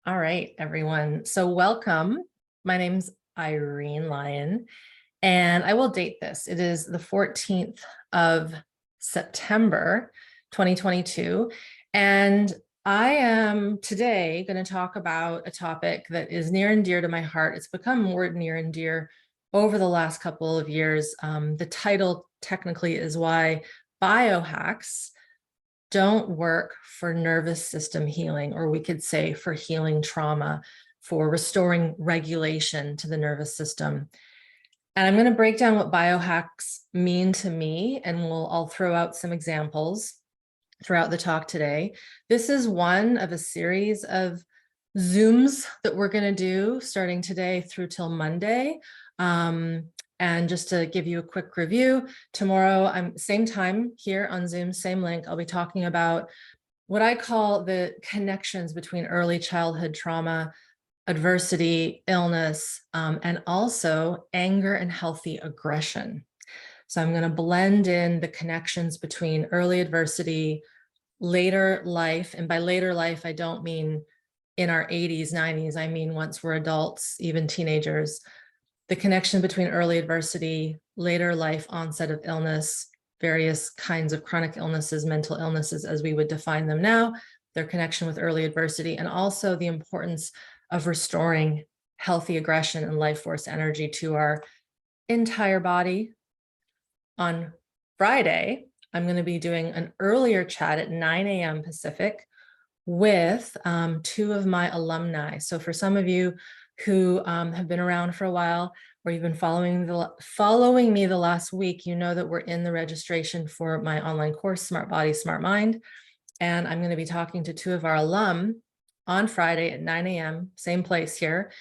All right, everyone. So welcome. My name's Irene Lyon, and I will date this. It is the 14th of September, 2022. And I am today going to talk about a topic that is near and dear to my heart. It's become more near and dear over the last couple of years. The title technically is why biohacks don't work for nervous system healing, or we could say for healing trauma, for restoring regulation to the nervous system. And I'm going to break down what biohacks mean to me, and I'll throw out some examples throughout the talk today. This is one of a series of Zooms that we're going to do starting today through till Monday. And just to give you a quick review, tomorrow, same time here on Zoom, same link, I'll be talking about what I call the connections between early childhood trauma, adversity, illness, and also anger and healthy aggression. So I'm going to blend in the connections between early adversity, later life, and by later life, I don't mean in our 80s, 90s, I mean once we're adults, even teenagers, the connection between early adversity, later life onset of illness, various kinds of chronic illnesses, mental illnesses as we would define them now, their connection with early adversity, and also the importance of restoring healthy aggression and life force energy to our entire body. On Friday, I'm going to be doing an earlier chat at 9 a.m. Pacific with two of my alumni. So for some of you who have been around for a while, or you've been following me the last week, you know that we're in the registration for my online course, Smart Body, Smart Mind. And I'm going to be talking to two of our alum on Friday at 9 a.m., same place here.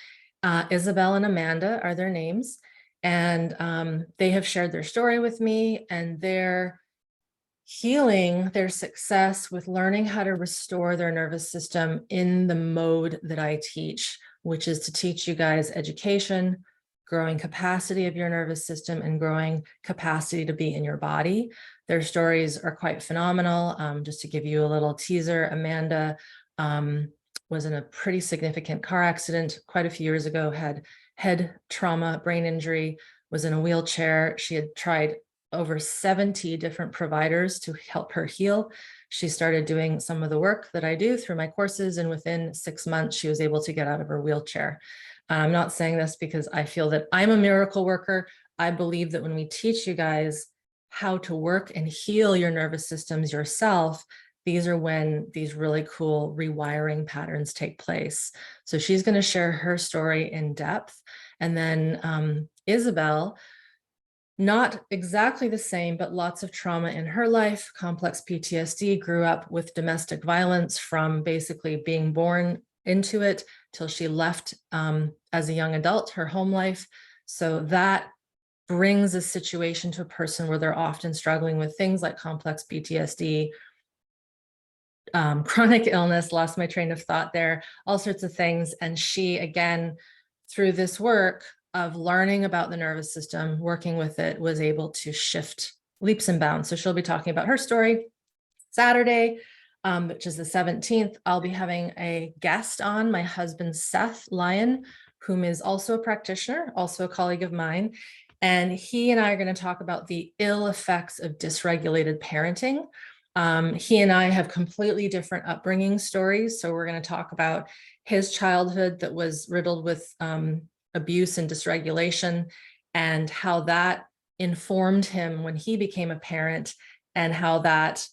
Isabel and Amanda are their names. And they have shared their story with me and their healing, their success with learning how to restore their nervous system in the mode that I teach, which is to teach you guys education, growing capacity of your nervous system, and growing capacity to be in your body. Their stories are quite phenomenal. Just to give you a little teaser, Amanda was in a pretty significant car accident quite a few years ago, had head trauma, brain injury, was in a wheelchair. She had tried over 70 different providers to help her heal. She started doing some of the work that I do through my courses, and within 6 months, she was able to get out of her wheelchair. I'm not saying this because I feel that I'm a miracle worker. I believe that when we teach you guys how to work and heal your nervous systems yourself, these are when these really cool rewiring patterns take place. So she's going to share her story in depth. And then Isabel, not exactly the same, but lots of trauma in her life, complex PTSD, grew up with domestic violence from basically being born into it till she left as a young adult, her home life. So that brings a situation to a person where they're often struggling with things like complex PTSD, chronic illness, lost my train of thought there, all sorts of things. And she, again, through this work of learning about the nervous system, working with it, was able to shift leaps and bounds. So she'll be talking about her story Saturday, which is the 17th. I'll be having a guest on, my husband, Seth Lyon, whom is also a practitioner, also a colleague of mine. And he and I are going to talk about the ill effects of dysregulated parenting. He and I have completely different upbringing stories. So we're going to talk about his childhood that was riddled with abuse and dysregulation, and how that informed him when he became a parent, and how that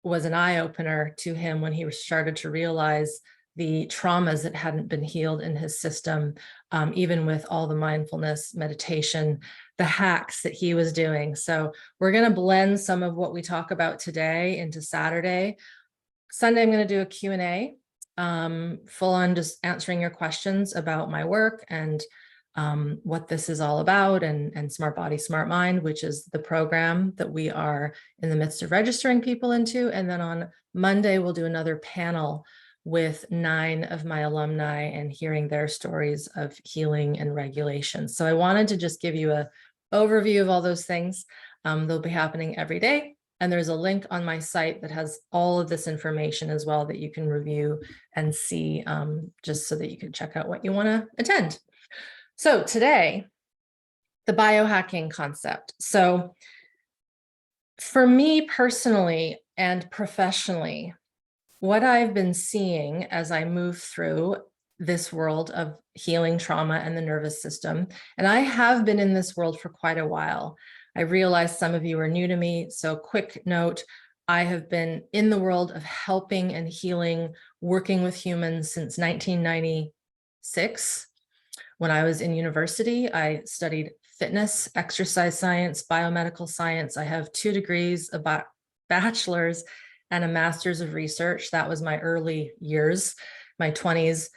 was an eye-opener to him when he started to realize the traumas that hadn't been healed in his system, even with all the mindfulness, meditation, the hacks that he was doing. So we're going to blend some of what we talk about today into Saturday. Sunday, I'm going to do a Q&A, full on just answering your questions about my work and what this is all about, and Smart Body, Smart Mind, which is the program that we are in the midst of registering people into. And then on Monday, we'll do another panel with 9 of my alumni and hearing their stories of healing and regulation. So I wanted to just give you an overview of all those things. They'll be happening every day. And there's a link on my site that has all of this information as well that you can review and see, just so that you can check out what you want to attend. So today, the biohacking concept. So for me personally and professionally, what I've been seeing as I move through this world of healing trauma and the nervous system, and I have been in this world for quite a while. I realize some of you are new to me, so quick note, I have been in the world of helping and healing, working with humans since 1996. When I was in university, I studied fitness, exercise science, biomedical science. I have 2 degrees, a bachelor's and a master's of research. That was my early years, my 20s.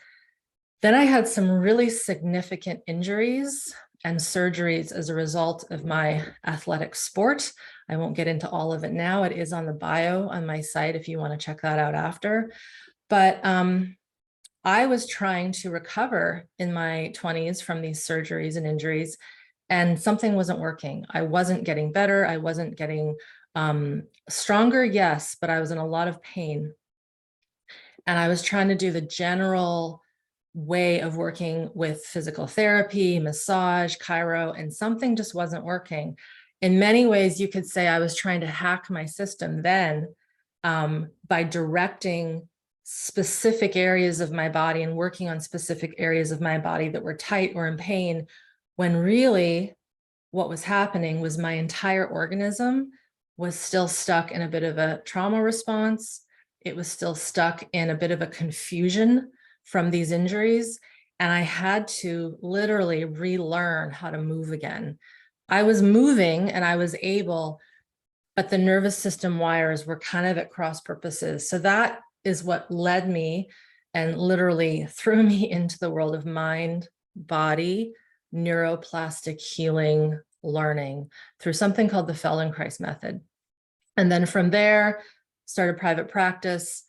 Then I had some really significant injuries and surgeries as a result of my athletic sport. I won't get into all of it now. It is on the bio on my site if you want to check that out after. But I was trying to recover in my 20s from these surgeries and injuries, and something wasn't working. I wasn't getting better. I wasn't getting stronger, yes, but I was in a lot of pain. And I was trying to do the general way of working with physical therapy, massage, chiro, and something just wasn't working. In many ways, you could say I was trying to hack my system then by directing specific areas of my body and working on specific areas of my body that were tight or in pain, when really what was happening was my entire organism was still stuck in a bit of a trauma response. It was still stuck in a bit of a confusion from these injuries. And I had to literally relearn how to move again. I was moving and I was able, but the nervous system wires were kind of at cross purposes. So that is what led me and literally threw me into the world of mind, body, neuroplastic healing learning through something called the Feldenkrais method. And then from there, started private practice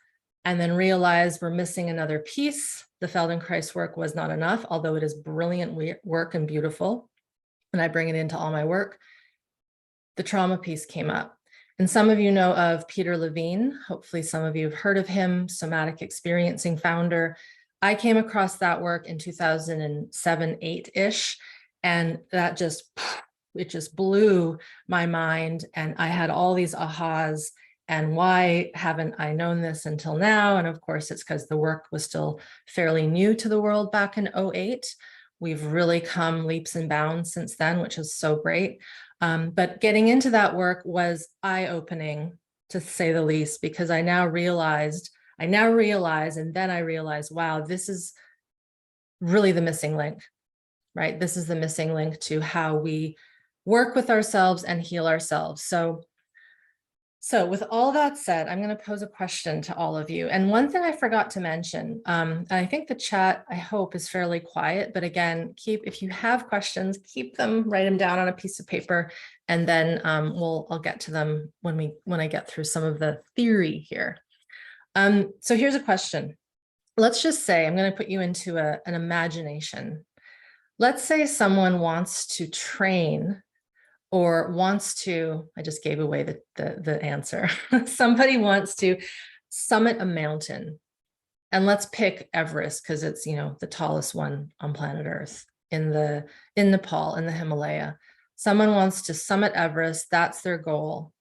and then realized we're missing another piece. The Feldenkrais work was not enough, although it is brilliant work and beautiful. And I bring it into all my work. The trauma piece came up. And some of you know of Peter Levine. Hopefully some of you have heard of him, somatic experiencing founder. I came across that work in 2007, 8-ish, and that it just blew my mind. And I had all these ahas. And why haven't I known this until now? And of course, it's because the work was still fairly new to the world back in 2008. We've really come leaps and bounds since then, which is so great. But getting into that work was eye-opening, to say the least, because I now realize, and then I realized, wow, this is really the missing link, right? This is the missing link to how we work with ourselves and heal ourselves. So with all that said, I'm going to pose a question to all of you. And one thing I forgot to mention, and I think the chat, I hope, is fairly quiet, but again, if you have questions, keep them, write them down on a piece of paper, and then I'll get to them when I get through some of the theory here. So here's a question. Let's just say, I'm going to put you into an imagination. Let's say someone wants to train or wants to, I just gave away the answer. Somebody wants to summit a mountain, and let's pick Everest because it's, the tallest one on planet Earth in Nepal, in the Himalaya. Someone wants to summit Everest. That's their goal.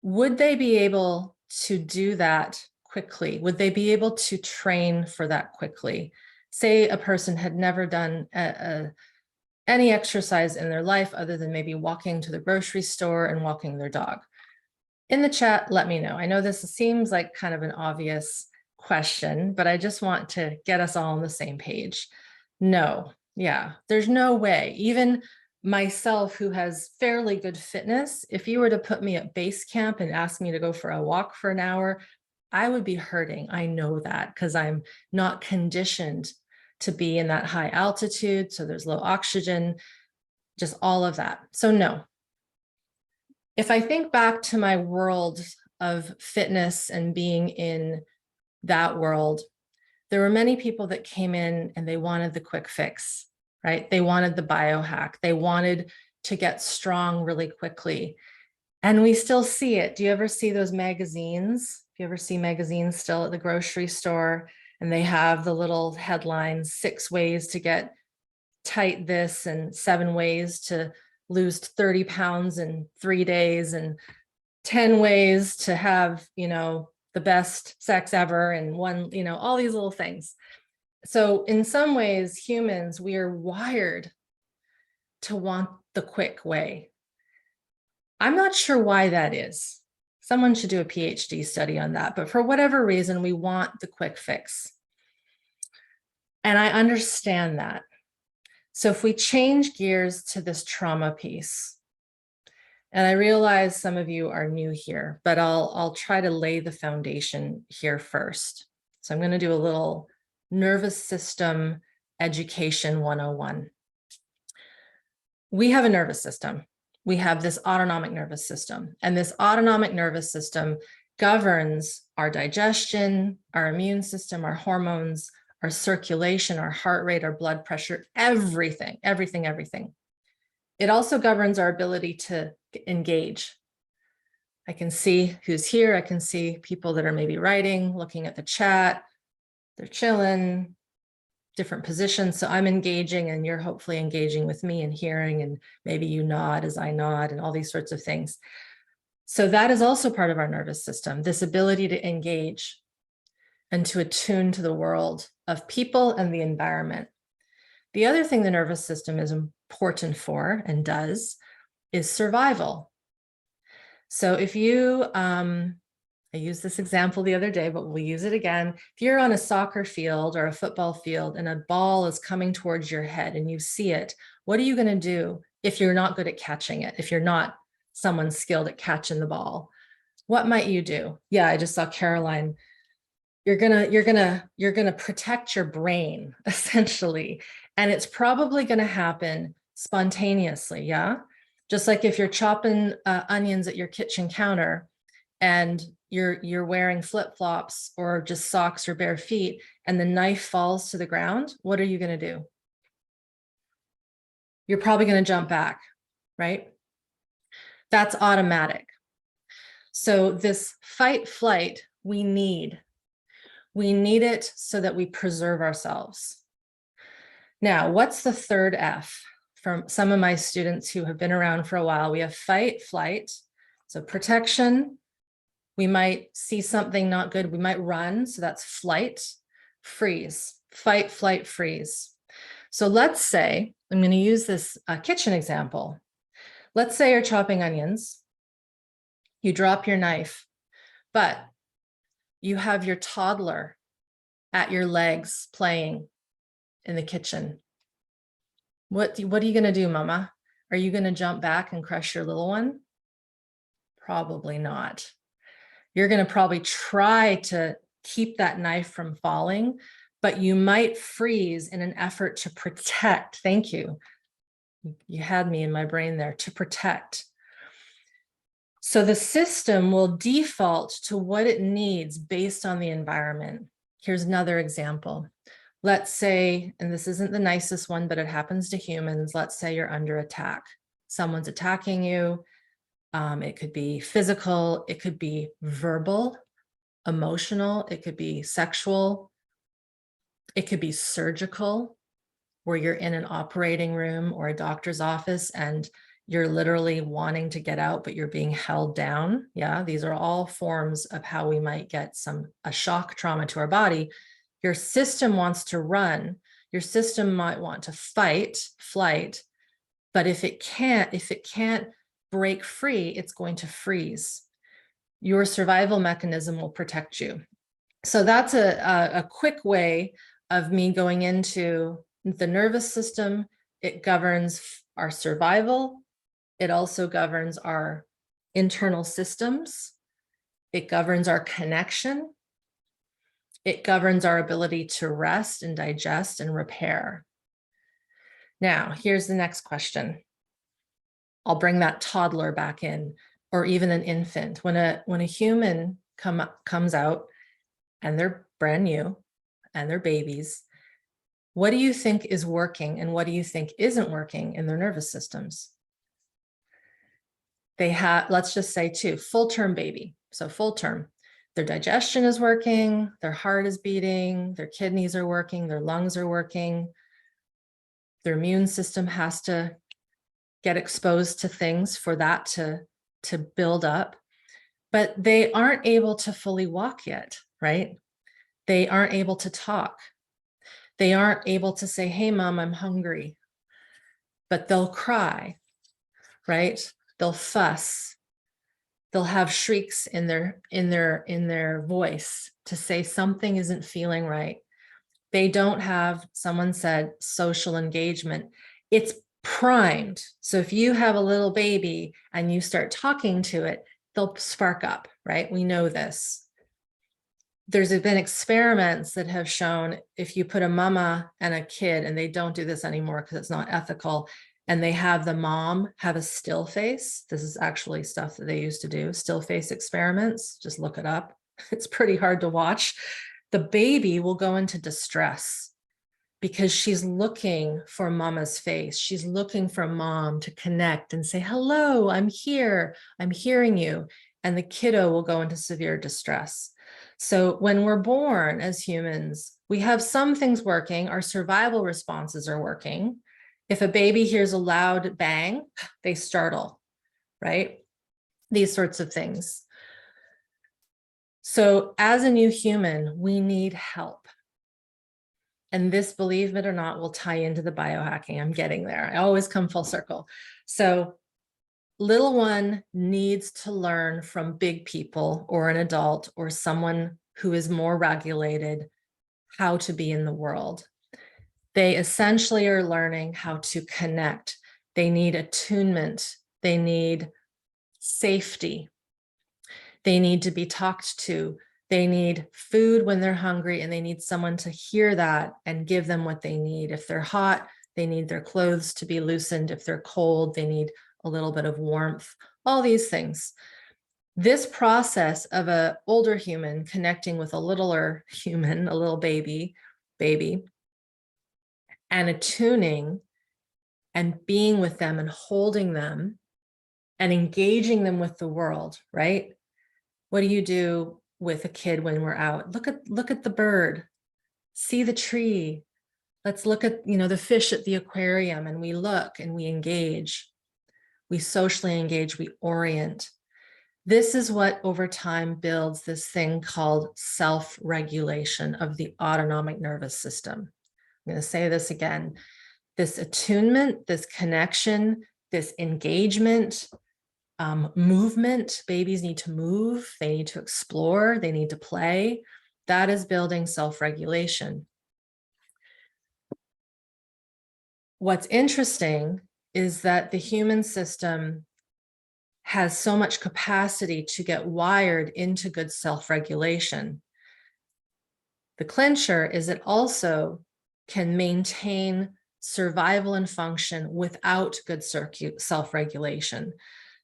Would they be able to do that quickly? Would they be able to train for that quickly? Say a person had never done any exercise in their life other than maybe walking to the grocery store and walking their dog. In the chat, let me know. I know this seems like kind of an obvious question, but I just want to get us all on the same page. No, yeah, there's no way. Even myself, who has fairly good fitness, if you were to put me at base camp and ask me to go for a walk for an hour, I would be hurting. I know that because I'm not conditioned to be in that high altitude. So there's low oxygen, just all of that. So no. If I think back to my world of fitness and being in that world, there were many people that came in and they wanted the quick fix, right? They wanted the biohack. They wanted to get strong really quickly. And we still see it. Do you ever see those magazines? Do you ever see magazines still at the grocery store? And they have the little headlines, 6 ways to get tight this and 7 ways to lose 30 pounds in 3 days and 10 ways to have, the best sex ever and one, all these little things. So in some ways, humans, we are wired to want the quick way. I'm not sure why that is. Someone should do a PhD study on that, but for whatever reason, we want the quick fix. And I understand that. So if we change gears to this trauma piece, and I realize some of you are new here, but I'll try to lay the foundation here first. So I'm going to do a little nervous system education 101. We have a nervous system. We have this autonomic nervous system, and this autonomic nervous system governs our digestion, our immune system, our hormones, our circulation, our heart rate, our blood pressure, everything. It also governs our ability to engage. I can see who's here. I can see people that are maybe writing, looking at the chat. They're chilling, different positions. So I'm engaging and you're hopefully engaging with me and hearing, and maybe you nod as I nod and all these sorts of things. So that is also part of our nervous system, this ability to engage and to attune to the world of people and the environment. The other thing the nervous system is important for and does is survival. So if you, I used this example the other day, but we'll use it again. If you're on a soccer field or a football field and a ball is coming towards your head and you see it, what are you going to do if you're not good at catching it? If you're not someone skilled at catching the ball, what might you do? Yeah, I just saw Caroline. You're gonna protect your brain essentially, and it's probably going to happen spontaneously. Yeah, just like if you're chopping onions at your kitchen counter and you're wearing flip-flops or just socks or bare feet and the knife falls to the ground, what are you going to do? You're probably going to jump back, right? That's automatic. So this fight flight we need it so that we preserve ourselves. Now, what's the third F? From some of my students who have been around for a while, we have fight, flight, so protection. We might see something not good. We might run. So that's flight, freeze, fight, flight, freeze. So let's say, I'm going to use this kitchen example. Let's say you're chopping onions. You drop your knife, but you have your toddler at your legs playing in the kitchen. What are you going to do, Mama? Are you going to jump back and crush your little one? Probably not. You're going to probably try to keep that knife from falling, but you might freeze in an effort to protect. Thank you. You had me in my brain there, to protect. So the system will default to what it needs based on the environment. Here's another example. Let's say, and this isn't the nicest one, but it happens to humans. Let's say you're under attack. Someone's attacking you. It could be physical, it could be verbal, emotional, it could be sexual, it could be surgical, where you're in an operating room or a doctor's office and you're literally wanting to get out, but you're being held down. Yeah, these are all forms of how we might get a shock trauma to our body. Your system wants to run. Your system might want to fight, flight, but if it can't break free, it's going to freeze. Your survival mechanism will protect you. So that's a quick way of me going into the nervous system. It governs our survival. It also governs our internal systems. It governs our connection. It governs our ability to rest and digest and repair. Now, here's the next question. I'll bring that toddler back in, or even an infant. When a human comes out and they're brand new and they're babies, what do you think is working and what do you think isn't working in their nervous systems? They have, let's just say too, full term baby. So full term, their digestion is working, their heart is beating, their kidneys are working, their lungs are working. Their immune system has to get exposed to things for that to build up, but they aren't able to fully walk yet, right? They aren't able to talk. They aren't able to say, hey, mom, I'm hungry, but they'll cry, right? They'll fuss. They'll have shrieks in their voice to say something isn't feeling right. They don't have, someone said, social engagement. It's primed. So if you have a little baby and you start talking to it, they'll spark up, right? We know this. There's been experiments that have shown if you put a mama and a kid, and they don't do this anymore because it's not ethical, and they have the mom have a still face. This is actually stuff that they used to do, still face experiments. Just look it up. It's pretty hard to watch. The baby will go into distress because she's looking for mama's face. She's looking for mom to connect and say, hello, I'm here, I'm hearing you. And the kiddo will go into severe distress. So when we're born as humans, we have some things working, our survival responses are working. If a baby hears a loud bang, they startle, right? These sorts of things. So as a new human, we need help. And this, believe it or not, will tie into the biohacking. I'm getting there. I always come full circle. So little one needs to learn from big people or an adult or someone who is more regulated how to be in the world. They essentially are learning how to connect. They need attunement. They need safety. They need to be talked to. They need food when they're hungry, and they need someone to hear that and give them what they need. If they're hot, they need their clothes to be loosened. If they're cold, they need a little bit of warmth, all these things. This process of an older human connecting with a littler human, a little baby, and attuning and being with them and holding them and engaging them with the world, right? What do you do with a kid when we're out? Look at the bird, see the tree. Let's look at, the fish at the aquarium, and we look and we engage. We socially engage, we orient. This is what over time builds this thing called self-regulation of the autonomic nervous system. I'm going to say this again. This attunement, this connection, this engagement, movement. Babies need to move, they need to explore, they need to play. That is building self-regulation. What's interesting is that the human system has so much capacity to get wired into good self-regulation. The clincher is it also can maintain survival and function without good self-regulation.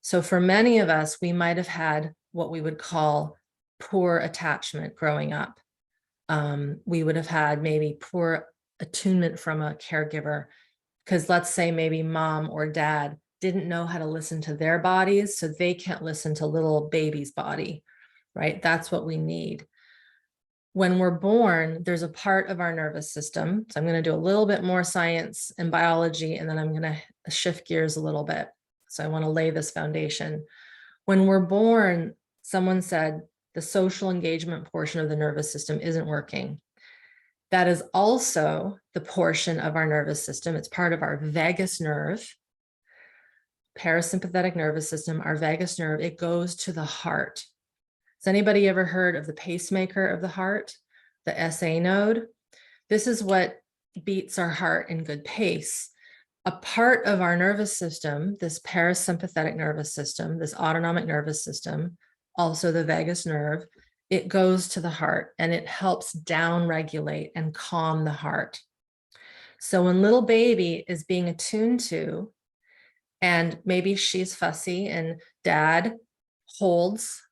So for many of us, we might have had what we would call poor attachment growing up. We would have had maybe poor attunement from a caregiver, because let's say maybe mom or dad didn't know how to listen to their bodies, so they can't listen to little baby's body, right? That's what we need. When we're born, there's a part of our nervous system. So I'm going to do a little bit more science and biology, and then I'm going to shift gears a little bit. So I want to lay this foundation. When we're born, someone said the social engagement portion of the nervous system isn't working. That is also the portion of our nervous system. It's part of our vagus nerve, parasympathetic nervous system, our vagus nerve. It goes to the heart. Has anybody ever heard of the pacemaker of the heart, the SA node? This is what beats our heart in good pace. A part of our nervous system, this parasympathetic nervous system, this autonomic nervous system, also the vagus nerve, it goes to the heart and it helps down-regulate and calm the heart. So when little baby is being attuned to, and maybe she's fussy and dad holds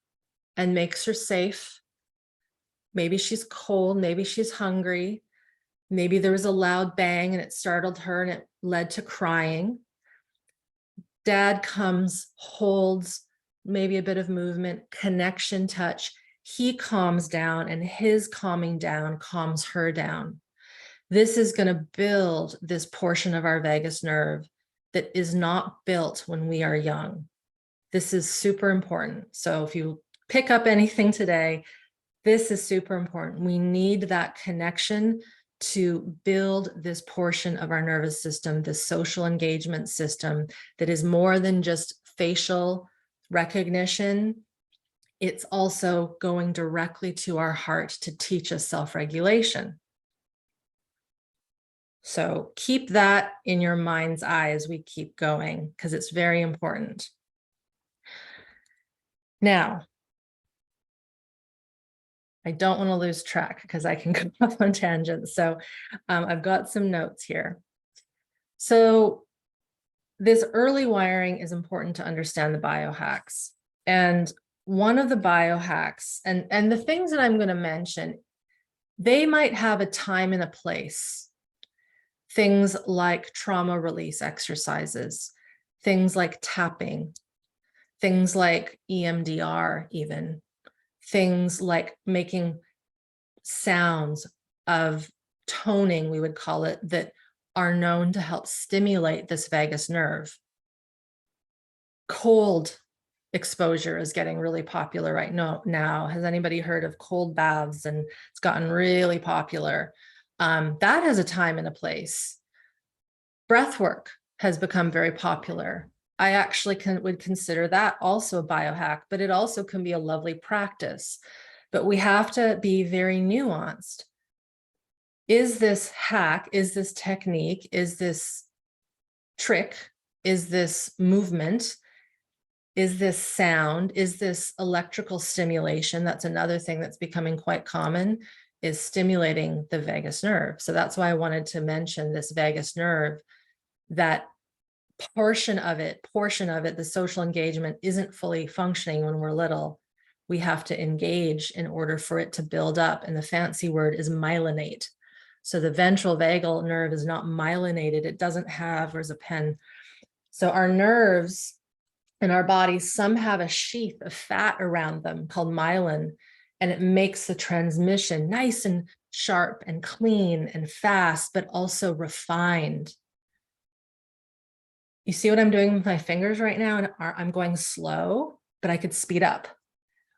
and makes her safe. Maybe she's cold, maybe she's hungry. Maybe there was a loud bang and it startled her and it led to crying. Dad comes, holds maybe a bit of movement, connection, touch. He calms down, and his calming down calms her down. This is going to build this portion of our vagus nerve that is not built when we are young. This is super important. So if you pick up anything today, this is super important. We need that connection to build this portion of our nervous system, this social engagement system that is more than just facial recognition. It's also going directly to our heart to teach us self-regulation. So keep that in your mind's eye as we keep going, because it's very important. Now, I don't want to lose track because I can go off on tangents. So I've got some notes here. So this early wiring is important to understand the biohacks. And one of the biohacks, and the things that I'm going to mention, they might have a time and a place. Things like trauma release exercises, things like tapping, things like EMDR even, things like making sounds of toning, we would call it, that are known to help stimulate this vagus nerve. Cold exposure is getting really popular right now. Has anybody heard of cold baths? And it's gotten really popular. That has a time and a place. Breath work has become very popular. I actually would consider that also a biohack, but it also can be a lovely practice. But we have to be very nuanced. Is this hack? Is this technique? Is this trick? Is this movement? Is this sound? Is this electrical stimulation? That's another thing that's becoming quite common, is stimulating the vagus nerve. So that's why I wanted to mention this vagus nerve, that portion of it, the social engagement isn't fully functioning when we're little. We have to engage in order for it to build up. And the fancy word is myelinate. So the ventral vagal nerve is not myelinated. It doesn't have, where's a pen? So our nerves in our bodies, some have a sheath of fat around them called myelin, and it makes the transmission nice and sharp and clean and fast, but also refined. You see what I'm doing with my fingers right now? And I'm going slow, but I could speed up,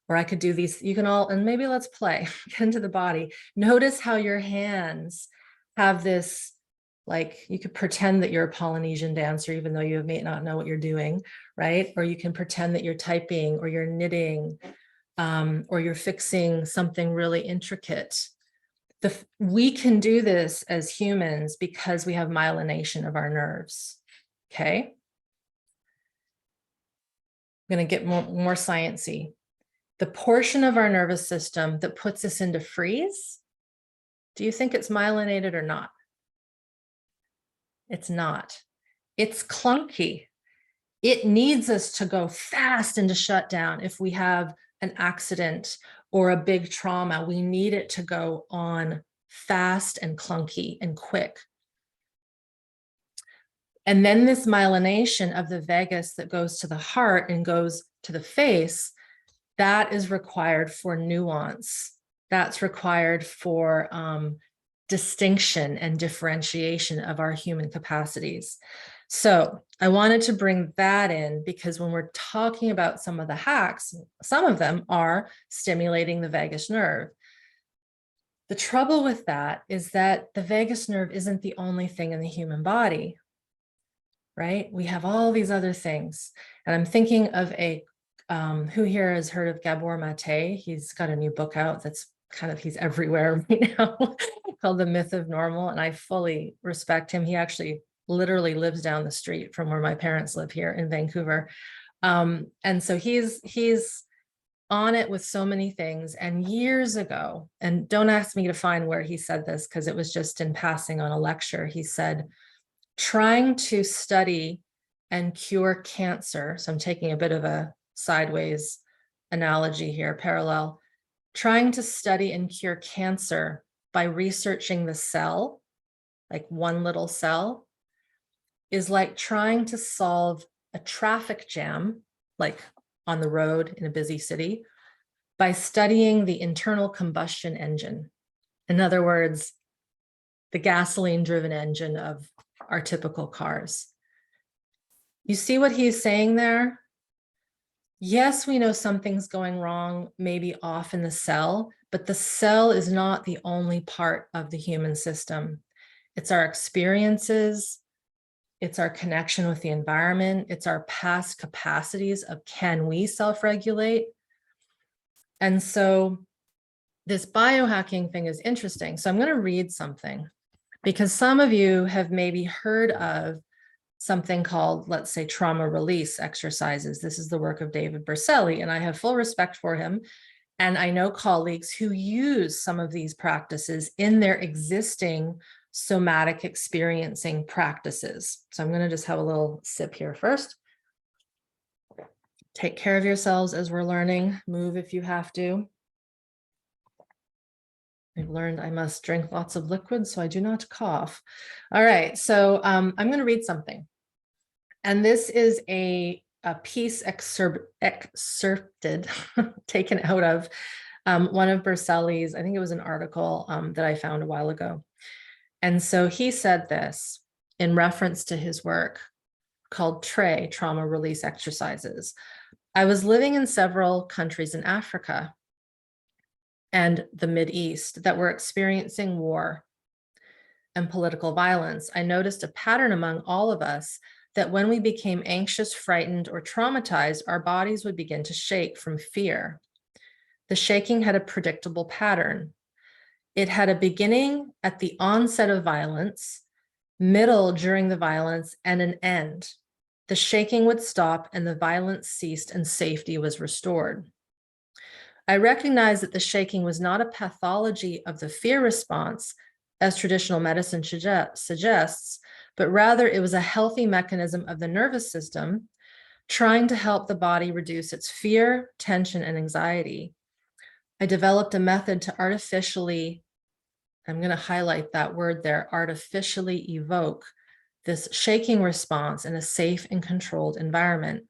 or I could do these. You can all, and maybe let's play, get into the body. Notice how your hands have this, like you could pretend that you're a Polynesian dancer, even though you may not know what you're doing, right? Or you can pretend that you're typing or you're knitting, or you're fixing something really intricate. We can do this as humans because we have myelination of our nerves. Okay. I'm going to get more sciencey. The portion of our nervous system that puts us into freeze, do you think it's myelinated or not? It's not. It's clunky. It needs us to go fast into shutdown. If we have an accident or a big trauma, we need it to go on fast and clunky and quick. And then this myelination of the vagus that goes to the heart and goes to the face, that is required for nuance. That's required for distinction and differentiation of our human capacities. So I wanted to bring that in because when we're talking about some of the hacks, some of them are stimulating the vagus nerve. The trouble with that is that the vagus nerve isn't the only thing in the human body, right? We have all these other things. And I'm thinking of who here has heard of Gabor Mate? He's got a new book out that's he's everywhere right now called The Myth of Normal. And I fully respect him. He actually literally lives down the street from where my parents live here in Vancouver. And so he's on it with so many things. And years ago, and don't ask me to find where he said this because it was just in passing on a lecture, he said, trying to study and cure cancer. So I'm taking a bit of a sideways analogy here, parallel. Trying to study and cure cancer by researching the cell, like one little cell, is like trying to solve a traffic jam, like on the road in a busy city, by studying the internal combustion engine. In other words, the gasoline-driven engine of our typical cars. You see what he's saying there? Yes, we know something's going wrong, maybe off in the cell, but the cell is not the only part of the human system. It's our experiences, it's our connection with the environment, it's our past capacities of can we self-regulate? And so this biohacking thing is interesting. So I'm going to read something because some of you have maybe heard of something called, let's say, trauma release exercises. This is the work of David Berceli, and I have full respect for him. And I know colleagues who use some of these practices in their existing somatic experiencing practices. So I'm going to just have a little sip here first. Take care of yourselves as we're learning. Move if you have to. I've learned I must drink lots of liquids so I do not cough. All right, so I'm going to read something. And this is a piece excerpted, taken out of one of Berceli's, I think it was an article that I found a while ago. And so he said this in reference to his work called TRE, Trauma Release Exercises. I was living in several countries in Africa and the Mideast that were experiencing war and political violence. I noticed a pattern among all of us that when we became anxious, frightened, or traumatized, our bodies would begin to shake from fear. The shaking had a predictable pattern. It had a beginning at the onset of violence, middle during the violence, and an end. The shaking would stop and the violence ceased and safety was restored. I recognized that the shaking was not a pathology of the fear response, as traditional medicine suggests, but rather it was a healthy mechanism of the nervous system trying to help the body reduce its fear, tension, and anxiety. I developed a method to artificially, I'm going to highlight that word there, artificially evoke this shaking response in a safe and controlled environment.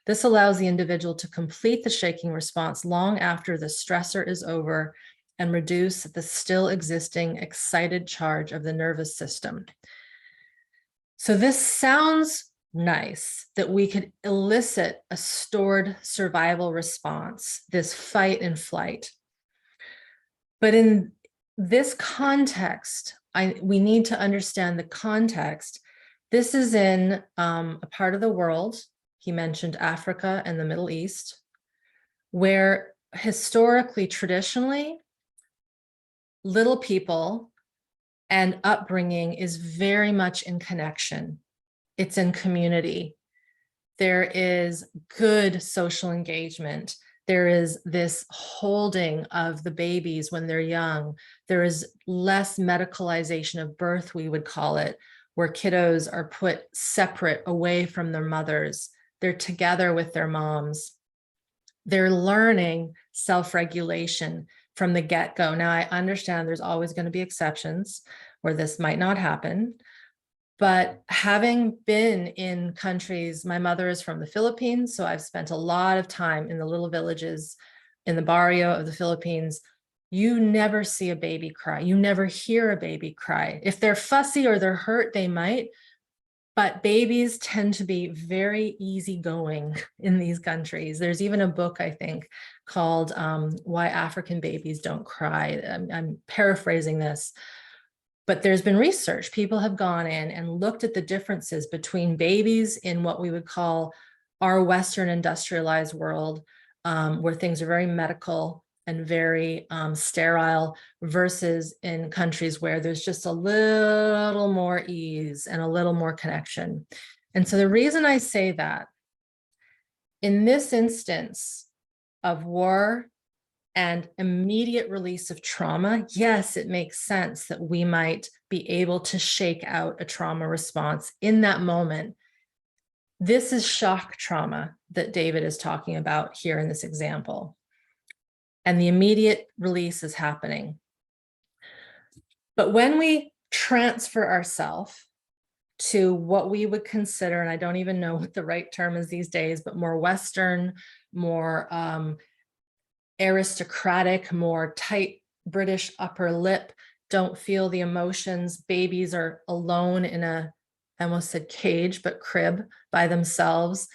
This allows the individual to complete the shaking response long after the stressor is over and reduce the still existing excited charge of the nervous system. So this sounds nice, that we could elicit a stored survival response, this fight and flight. But in this context, we need to understand the context. This is in a part of the world, he mentioned Africa and the Middle East, where historically, traditionally, little people and upbringing is very much in connection. It's in community. There is good social engagement. There is this holding of the babies when they're young. There is less medicalization of birth, we would call it, where kiddos are put separate away from their mothers. They're together with their moms. They're learning self-regulation from the get-go. Now, I understand there's always going to be exceptions where this might not happen. But having been in countries, my mother is from the Philippines, so I've spent a lot of time in the little villages in the barrio of the Philippines. You never see a baby cry. You never hear a baby cry. If they're fussy or they're hurt, they might, but babies tend to be very easygoing in these countries. There's even a book, I think, called Why African Babies Don't Cry. I'm paraphrasing this. But there's been research. People have gone in and looked at the differences between babies in what we would call our Western industrialized world, where things are very medical and very sterile, versus in countries where there's just a little more ease and a little more connection. And so the reason I say that, in this instance of war and immediate release of trauma, yes, it makes sense that we might be able to shake out a trauma response in that moment. This is shock trauma that David is talking about here in this example. And the immediate release is happening. But when we transfer ourselves to what we would consider, and I don't even know what the right term is these days, but more Western, more aristocratic, more tight British upper lip, don't feel the emotions. Babies are alone in a, I almost said cage, but crib by themselves.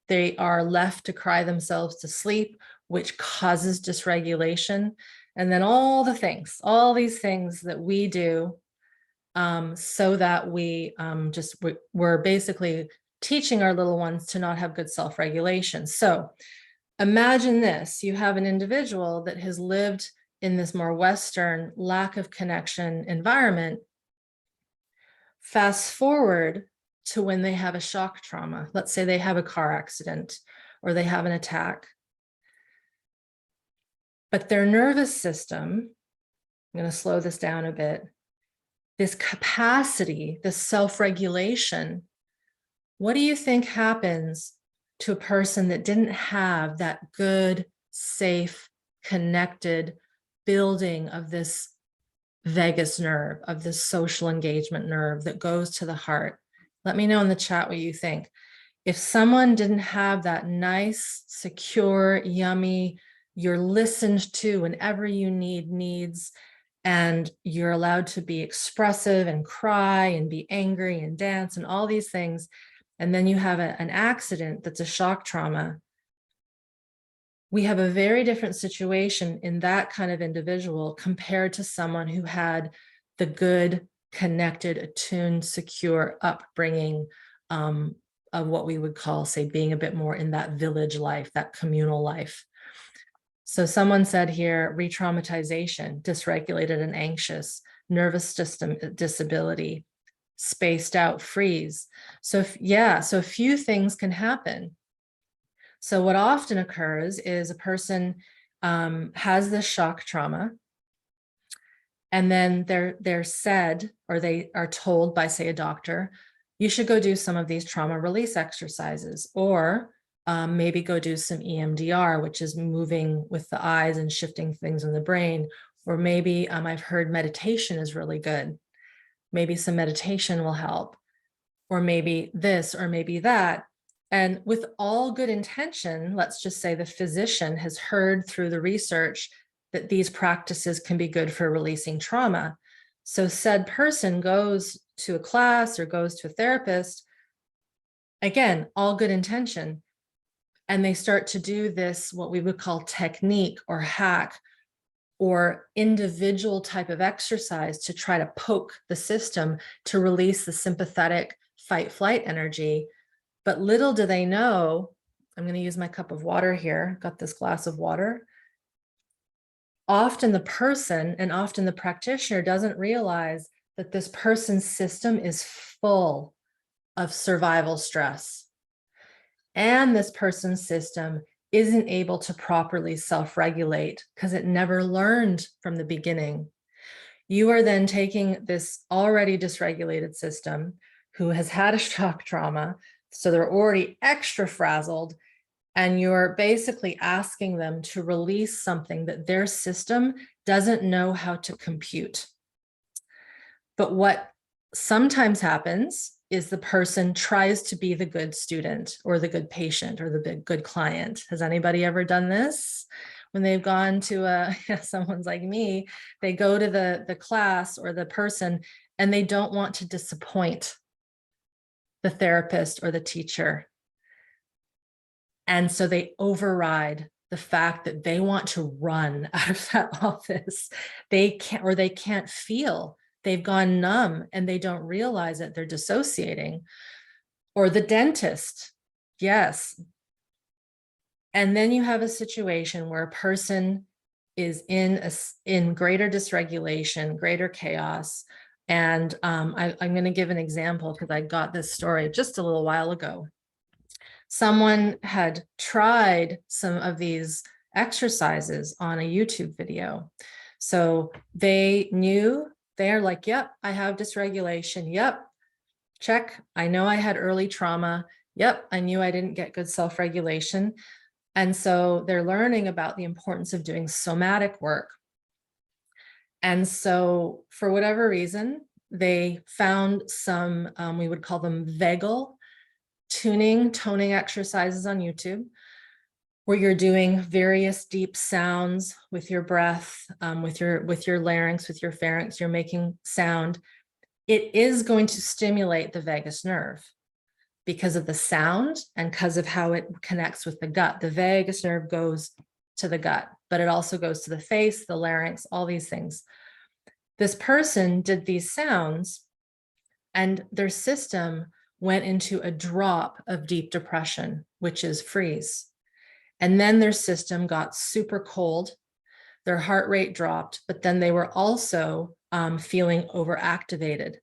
They are left to cry themselves to sleep, which causes dysregulation. And then all the things, all these things that we do so that we're basically teaching our little ones to not have good self-regulation. So imagine this, you have an individual that has lived in this more Western lack of connection environment. Fast forward to when they have a shock trauma. Let's say they have a car accident or they have an attack. But their nervous system, I'm going to slow this down a bit, this capacity, this self-regulation, what do you think happens to a person that didn't have that good, safe, connected building of this vagus nerve, of this social engagement nerve that goes to the heart? Let me know in the chat what you think. If someone didn't have that nice, secure, yummy, you're listened to whenever you need needs, and you're allowed to be expressive and cry and be angry and dance and all these things, and then you have an accident that's a shock trauma, we have a very different situation in that kind of individual compared to someone who had the good, connected, attuned, secure upbringing of what we would call, say, being a bit more in that village life, that communal life. So someone said here, re-traumatization, dysregulated and anxious, nervous system disability, spaced out, freeze. So so a few things can happen. So what often occurs is a person has this shock trauma, and then they're said, or they are told by, say, a doctor, you should go do some of these trauma release exercises, or maybe go do some EMDR, which is moving with the eyes and shifting things in the brain. Or maybe I've heard meditation is really good. Maybe some meditation will help, or maybe this, or maybe that. And with all good intention, let's just say the physician has heard through the research that these practices can be good for releasing trauma. So said person goes to a class or goes to a therapist, again, all good intention, and they start to do this, what we would call technique or hack or individual type of exercise to try to poke the system to release the sympathetic fight flight energy. But little do they know, I'm going to use my cup of water here, got this glass of water. Often the person and often the practitioner doesn't realize that this person's system is full of survival stress. And this person's system isn't able to properly self-regulate because it never learned from the beginning. You are then taking this already dysregulated system who has had a shock trauma, so they're already extra frazzled, and you're basically asking them to release something that their system doesn't know how to compute. But what sometimes happens is the person tries to be the good student or the good patient or the good client. Has anybody ever done this? When they've gone to someone's like me, they go to the class or the person and they don't want to disappoint the therapist or the teacher. And so they override the fact that they want to run out of that office. They can't feel. They've gone numb and they don't realize it. They're dissociating. Or the dentist. Yes. And then you have a situation where a person is in greater dysregulation, greater chaos. And I'm going to give an example because I got this story just a little while ago. Someone had tried some of these exercises on a YouTube video. So they knew, they're like, yep, I have dysregulation. Yep, check. I know I had early trauma. Yep, I knew I didn't get good self-regulation. And so they're learning about the importance of doing somatic work. And so for whatever reason, they found some, we would call them vagal toning exercises on YouTube, where you're doing various deep sounds with your breath, with your larynx, with your pharynx, you're making sound. It is going to stimulate the vagus nerve because of the sound and because of how it connects with the gut. The vagus nerve goes to the gut, but it also goes to the face, the larynx, all these things. This person did these sounds and their system went into a drop of deep depression, which is freeze. And then their system got super cold. Their heart rate dropped, but then they were also feeling overactivated.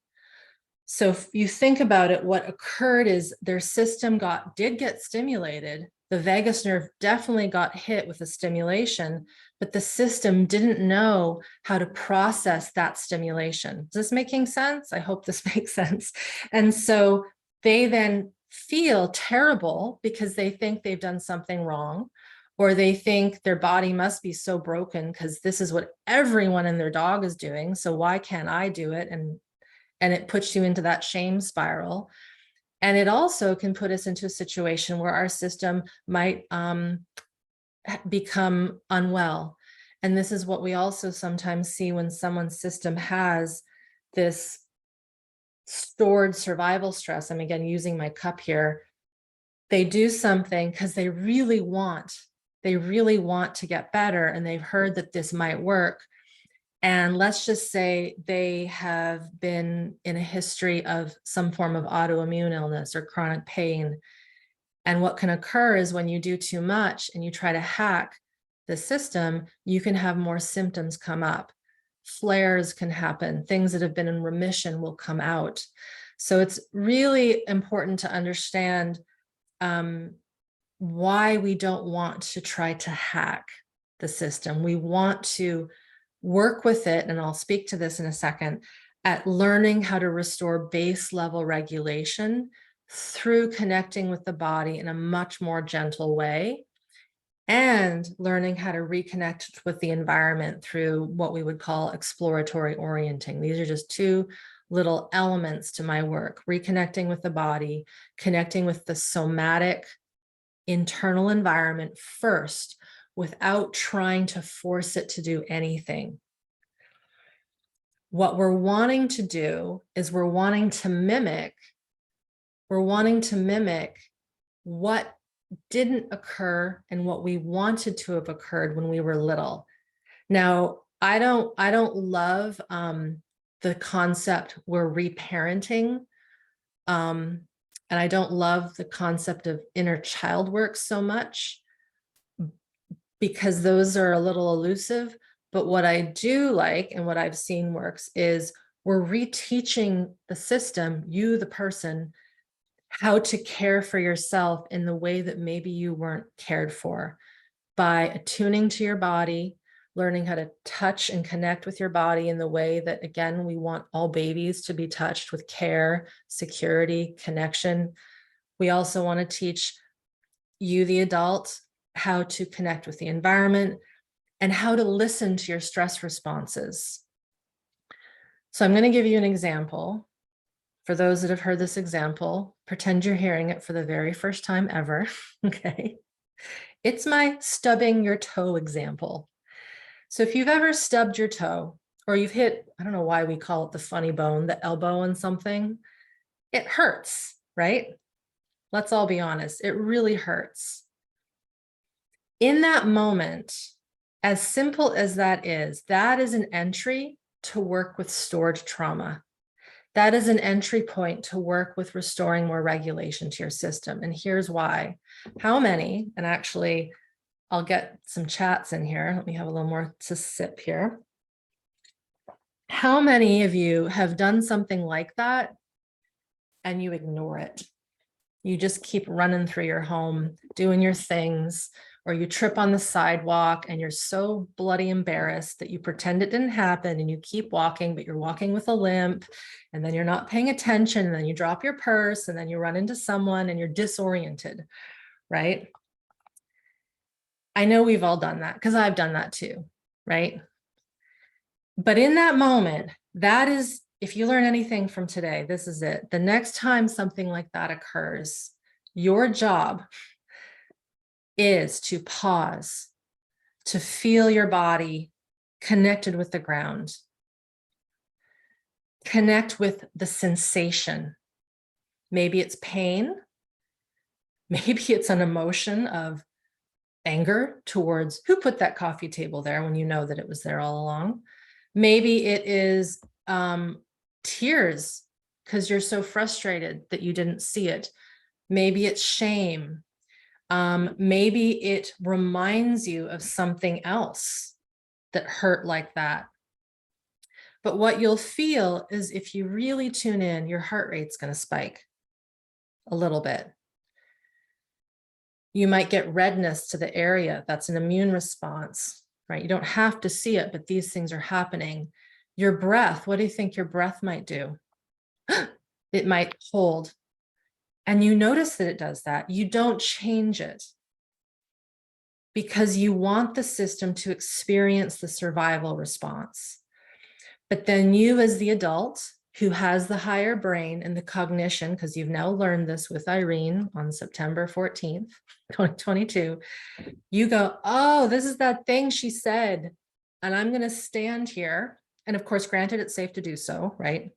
So if you think about it, what occurred is their system did get stimulated. The vagus nerve definitely got hit with a stimulation, but the system didn't know how to process that stimulation. Is this making sense? I hope this makes sense. And so they then feel terrible because they think they've done something wrong, or they think their body must be so broken because this is what everyone and their dog is doing. So why can't I do it? And it puts you into that shame spiral. And it also can put us into a situation where our system might become unwell. And this is what we also sometimes see when someone's system has this stored survival stress. I'm again using my cup here. They do something because they really want to get better, and they've heard that this might work. And let's just say they have been in a history of some form of autoimmune illness or chronic pain. And what can occur is when you do too much and you try to hack the system, you can have more symptoms come up. Flares can happen. Things that have been in remission will come out. So it's really important to understand why we don't want to try to hack the system. We want to work with it, and I'll speak to this in a second, at learning how to restore base level regulation through connecting with the body in a much more gentle way, and learning how to reconnect with the environment through what we would call exploratory orienting. These are just two little elements to my work: reconnecting with the body, connecting with the somatic internal environment first, without trying to force it to do anything. What we're wanting to do is we're wanting to mimic what didn't occur and what we wanted to have occurred when we were little. Now, I don't love the concept we're reparenting, and I don't love the concept of inner child work so much, because those are a little elusive. But what I do like and what I've seen works is we're reteaching the system, you, the person, how to care for yourself in the way that maybe you weren't cared for, by attuning to your body, learning how to touch and connect with your body in the way that, again, we want all babies to be touched with care, security, connection. We also want to teach you, the adult, how to connect with the environment and how to listen to your stress responses. So I'm going to give you an example. For those that have heard this example, pretend you're hearing it for the very first time ever, okay? It's my stubbing your toe example. So if you've ever stubbed your toe, or you've hit, I don't know why we call it the funny bone, the elbow on something, it hurts, right? Let's all be honest, it really hurts. In that moment, as simple as that is an entry to work with stored trauma. That is an entry point to work with restoring more regulation to your system. And here's why. How many, and actually, I'll get some chats in here. Let me have a little more to sip here. How many of you have done something like that and you ignore it? You just keep running through your home, doing your things, or you trip on the sidewalk and you're so bloody embarrassed that you pretend it didn't happen and you keep walking, but you're walking with a limp, and then you're not paying attention, and then you drop your purse, and then you run into someone and you're disoriented, right? I know we've all done that because I've done that too, right? But in that moment, that is if you learn anything from today, this is it. The next time something like that occurs, your job is to pause, to feel your body connected with the ground, connect with the sensation. Maybe it's pain. Maybe it's an emotion of anger towards who put that coffee table there when you know that it was there all along. Maybe it is tears because you're so frustrated that you didn't see it. Maybe it's shame. Maybe it reminds you of something else that hurt like that. But what you'll feel is if you really tune in, your heart rate's going to spike a little bit. You might get redness to the area. That's an immune response, right? You don't have to see it, but these things are happening. Your breath, what do you think your breath might do? It might hold. And you notice that it does that. You don't change it because you want the system to experience the survival response. But then you, as the adult who has the higher brain and the cognition, because you've now learned this with Irene on September 14th, 2022, you go, oh, this is that thing she said. And I'm going to stand here. And of course, granted, it's safe to do so, right?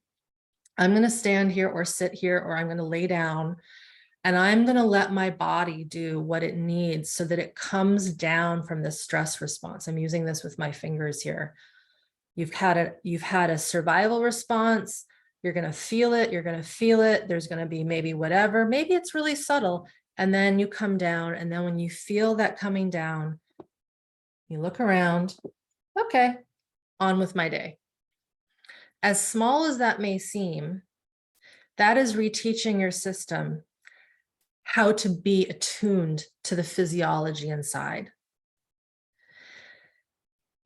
I'm going to stand here or sit here, or I'm going to lay down, and I'm going to let my body do what it needs so that it comes down from the stress response. I'm using this with my fingers here. You've had a survival response. You're going to feel it. You're going to feel it. There's going to be maybe whatever, maybe it's really subtle. And then you come down. And then when you feel that coming down, you look around. Okay, on with my day. As small as that may seem, that is reteaching your system how to be attuned to the physiology inside.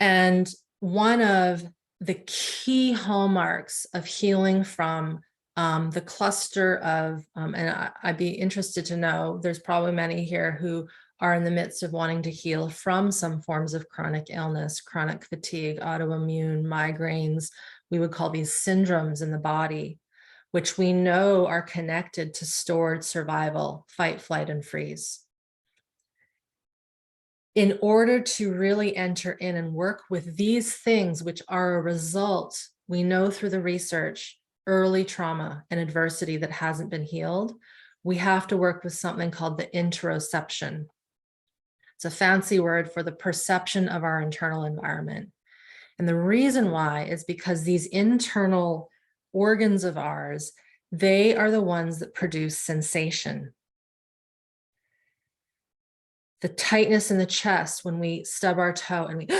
And one of the key hallmarks of healing from the cluster of, and I'd be interested to know, there's probably many here who are in the midst of wanting to heal from some forms of chronic illness, chronic fatigue, autoimmune, migraines. We would call these syndromes in the body, which we know are connected to stored survival, fight, flight, and freeze. In order to really enter in and work with these things, which are a result, we know through the research, early trauma and adversity that hasn't been healed, we have to work with something called the interoception. It's a fancy word for the perception of our internal environment. And the reason why is because these internal organs of ours, they are the ones that produce sensation. The tightness in the chest when we stub our toe and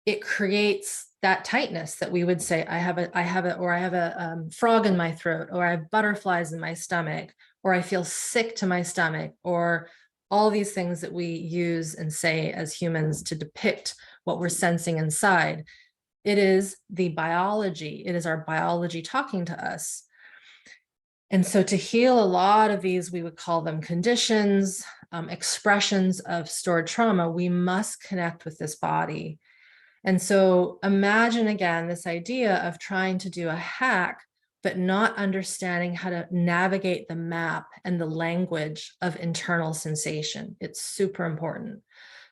it creates that tightness that we would say, I have a frog in my throat, or I have butterflies in my stomach, or I feel sick to my stomach, or all these things that we use and say as humans to depict what we're sensing inside. It is the biology. It is our biology talking to us. And so to heal a lot of these, we would call them conditions, expressions of stored trauma, we must connect with this body. And so imagine again, this idea of trying to do a hack, but not understanding how to navigate the map and the language of internal sensation. It's super important.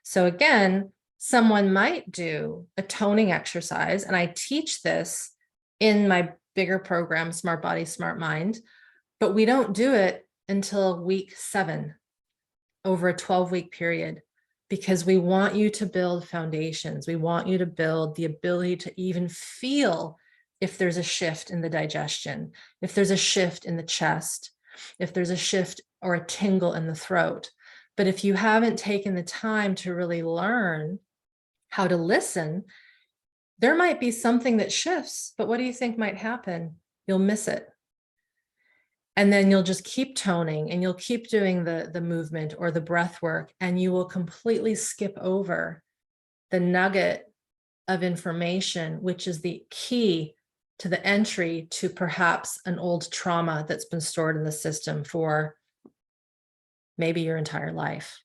So again, someone might do a toning exercise, and I teach this in my bigger program, Smart Body, Smart Mind, but we don't do it until week 7 over a 12-week period, because we want you to build foundations. We want you to build the ability to even feel if there's a shift in the digestion, if there's a shift in the chest, if there's a shift or a tingle in the throat. But if you haven't taken the time to really learn how to listen, there might be something that shifts, but what do you think might happen? You'll miss it. And then you'll just keep toning and you'll keep doing the movement or the breath work, and you will completely skip over the nugget of information, which is the key to the entry to perhaps an old trauma that's been stored in the system for maybe your entire life,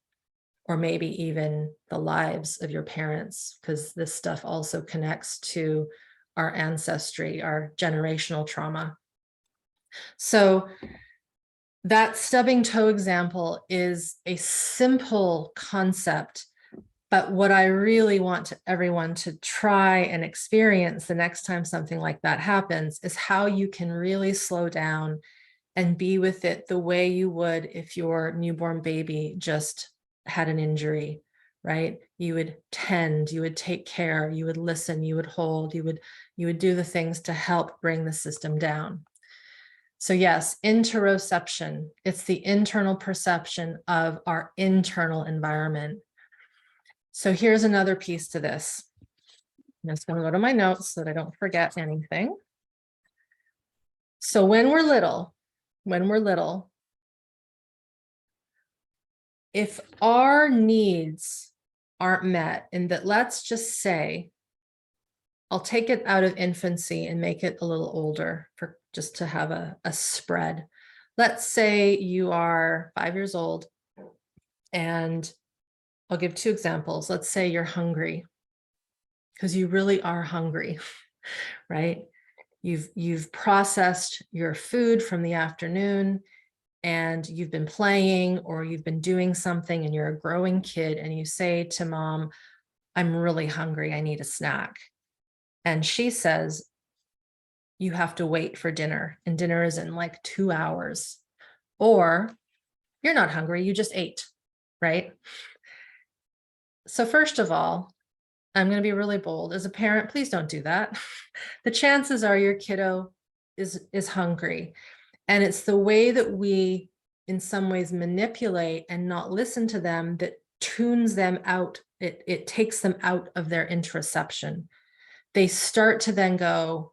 or maybe even the lives of your parents, because this stuff also connects to our ancestry, our generational trauma. So that stubbing toe example is a simple concept, but what I really want everyone to try and experience the next time something like that happens is how you can really slow down and be with it the way you would if your newborn baby just had an injury, right? You would tend, you would take care, you would listen, you would hold, you would do the things to help bring the system down. So yes, interoception, it's the internal perception of our internal environment. So here's another piece to this. I'm just going to go to my notes so that I don't forget anything. So when we're little, if our needs aren't met, and that, let's just say, I'll take it out of infancy and make it a little older for just to have a spread. Let's say you are 5 years old, and I'll give 2 examples. Let's say you're hungry, because you really are hungry, right? You've processed your food from the afternoon, and you've been playing or you've been doing something, and you're a growing kid, and you say to mom, I'm really hungry, I need a snack. And she says, you have to wait for dinner, and dinner is in like 2 hours. Or you're not hungry, you just ate, right? So first of all, I'm going to be really bold. As a parent, please don't do that. The chances are your kiddo is hungry. And it's the way that we, in some ways, manipulate and not listen to them that tunes them out. It takes them out of their interoception. They start to then go,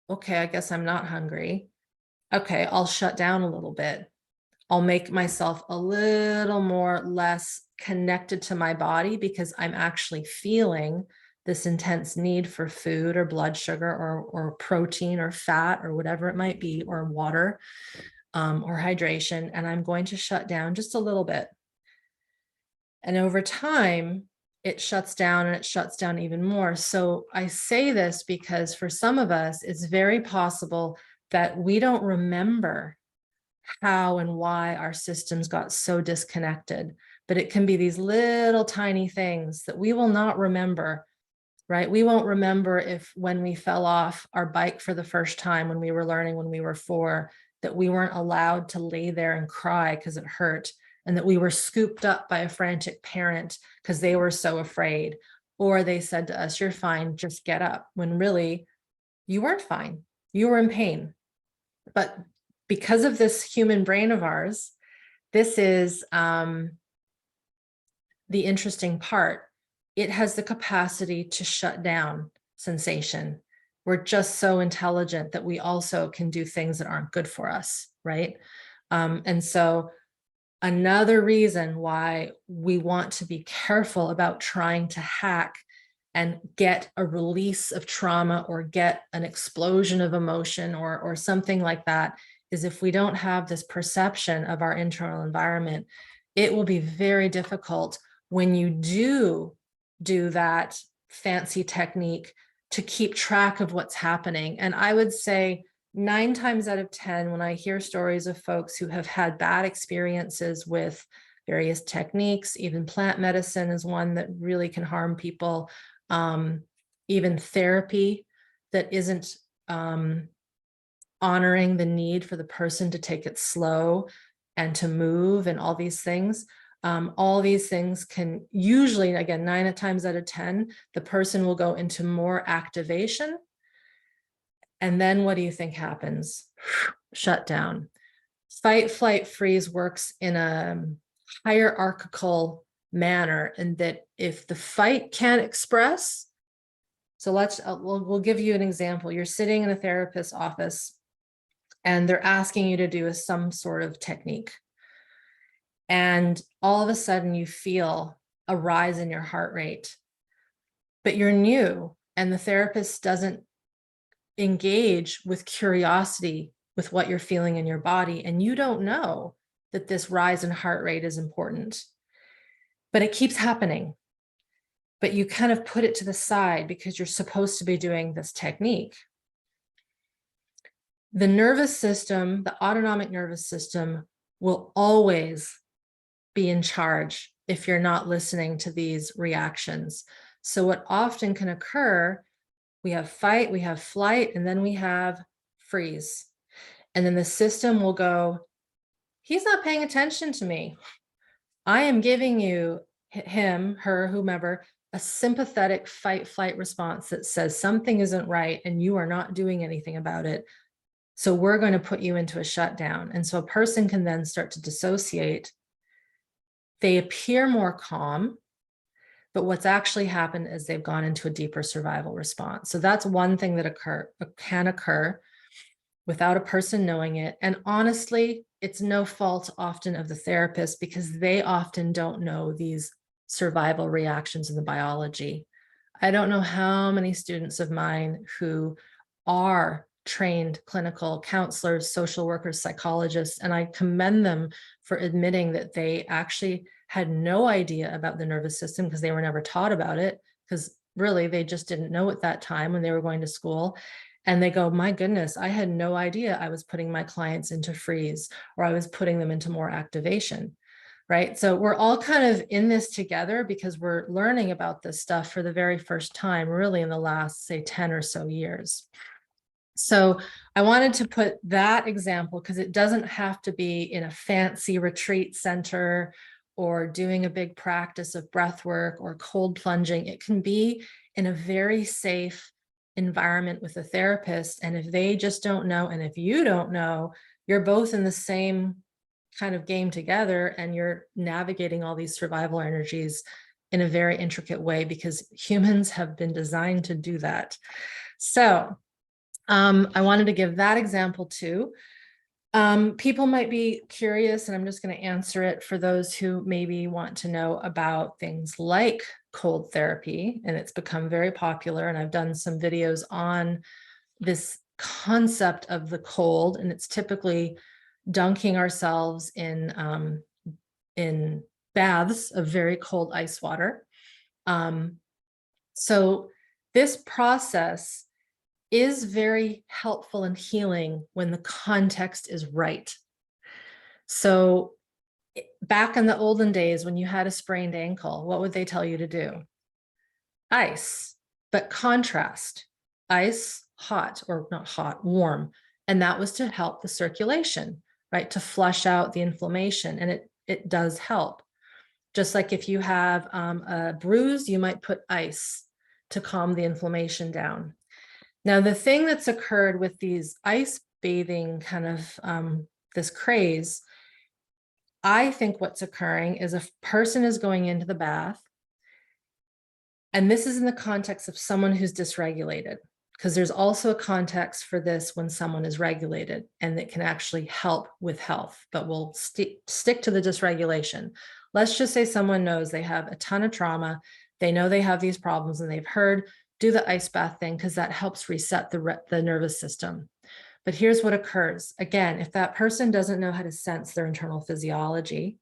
okay, I guess I'm not hungry. Okay, I'll shut down a little bit. I'll make myself a little more less connected to my body because I'm actually feeling this intense need for food or blood sugar or protein or fat or whatever it might be, or water or hydration. And I'm going to shut down just a little bit. And over time, it shuts down, and it shuts down even more. So I say this because for some of us, it's very possible that we don't remember how and why our systems got so disconnected, but it can be these little tiny things that we will not remember, right? We won't remember if when we fell off our bike for the first time when we were learning when we were 4, that we weren't allowed to lay there and cry because it hurt, and that we were scooped up by a frantic parent because they were so afraid, or they said to us, you're fine, just get up, when really you weren't fine, you were in pain. But because of this human brain of ours, this is the interesting part. It has the capacity to shut down sensation. We're just so intelligent that we also can do things that aren't good for us, right? And so another reason why we want to be careful about trying to hack and get a release of trauma or get an explosion of emotion or something like that is if we don't have this perception of our internal environment, it will be very difficult when you do that fancy technique to keep track of what's happening. And I would say 9 times out of 10, when I hear stories of folks who have had bad experiences with various techniques, even plant medicine is one that really can harm people, even therapy that isn't honoring the need for the person to take it slow and to move and all these things. All these things can usually, again, 9 times out of 10, the person will go into more activation. And then what do you think happens? Shut down. Fight, flight, freeze works in a hierarchical manner, and that if the fight can't express, so we'll give you an example. You're sitting in a therapist's office and they're asking you to do some sort of technique. And all of a sudden you feel a rise in your heart rate, but you're new and the therapist doesn't engage with curiosity with what you're feeling in your body. And you don't know that this rise in heart rate is important, but it keeps happening. but you kind of put it to the side because you're supposed to be doing this technique. The nervous system, the autonomic nervous system, will always be in charge if you're not listening to these reactions. So what often can occur, we have fight, we have flight, and then we have freeze. And then the system will go, he's not paying attention to me. I am giving you, him, her, whomever, a sympathetic fight flight response that says something isn't right and you are not doing anything about it. So we're going to put you into a shutdown. And so a person can then start to dissociate. They appear more calm, but what's actually happened is they've gone into a deeper survival response. So that's one thing that can occur without a person knowing it. And honestly, it's no fault often of the therapist because they often don't know these survival reactions in the biology. I don't know how many students of mine who are trained clinical counselors, social workers, psychologists, and I commend them for admitting that they actually had no idea about the nervous system because they were never taught about it, because really they just didn't know at that time when they were going to school. And they go, my goodness, I had no idea I was putting my clients into freeze or I was putting them into more activation, right? So we're all kind of in this together because we're learning about this stuff for the very first time, really in the last, say, 10 or so years. So I wanted to put that example because it doesn't have to be in a fancy retreat center or doing a big practice of breath work or cold plunging. It can be in a very safe environment with a therapist. And if they just don't know, and if you don't know, you're both in the same kind of game together and you're navigating all these survival energies in a very intricate way because humans have been designed to do that. So I wanted to give that example too. People might be curious, and I'm just going to answer it for those who maybe want to know about things like cold therapy, and it's become very popular. And I've done some videos on this concept of the cold, and it's typically dunking ourselves in baths of very cold ice water. So this process is very helpful and healing when the context is right. So back in the olden days, when you had a sprained ankle, what would they tell you to do? Ice, but contrast. Ice, hot, or not hot, warm. And that was to help the circulation, right? To flush out the inflammation. And it does help. Just like if you have a bruise, you might put ice to calm the inflammation down. Now, the thing that's occurred with these ice bathing kind of this craze, I think what's occurring is a person is going into the bath, and this is in the context of someone who's dysregulated, because there's also a context for this when someone is regulated, and it can actually help with health, but we'll stick to the dysregulation. Let's just say someone knows they have a ton of trauma, they know they have these problems, and they've heard, do the ice bath thing because that helps reset the nervous system. But here's what occurs. Again, if that person doesn't know how to sense their internal physiology,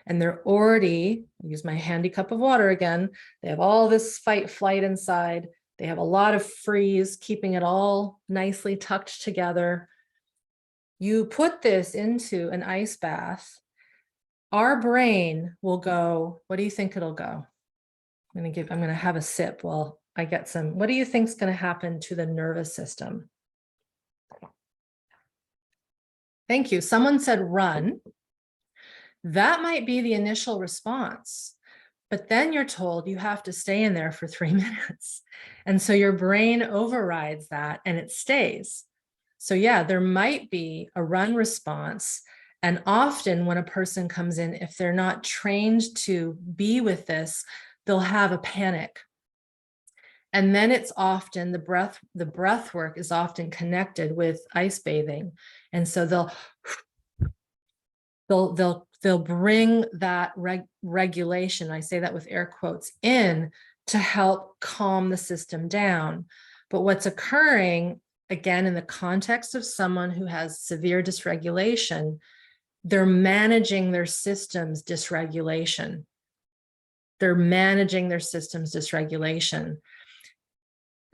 and they're already, I'll use my handy cup of water again, they have all this fight flight inside, they have a lot of freeze, keeping it all nicely tucked together. You put this into an ice bath, our brain will go, what do you think it'll go? I'm going to have a sip while I get some. What do you think is going to happen to the nervous system? Thank you. Someone said run. That might be the initial response, but then you're told you have to stay in there for 3 minutes. And so your brain overrides that and it stays. So yeah, there might be a run response. And often when a person comes in, if they're not trained to be with this, they'll have a panic. And then it's often the breath work is often connected with ice bathing. And so they'll bring that regulation, I say that with air quotes, in to help calm the system down. But what's occurring, again, in the context of someone who has severe dysregulation, they're managing their system's dysregulation. They're managing their system's dysregulation.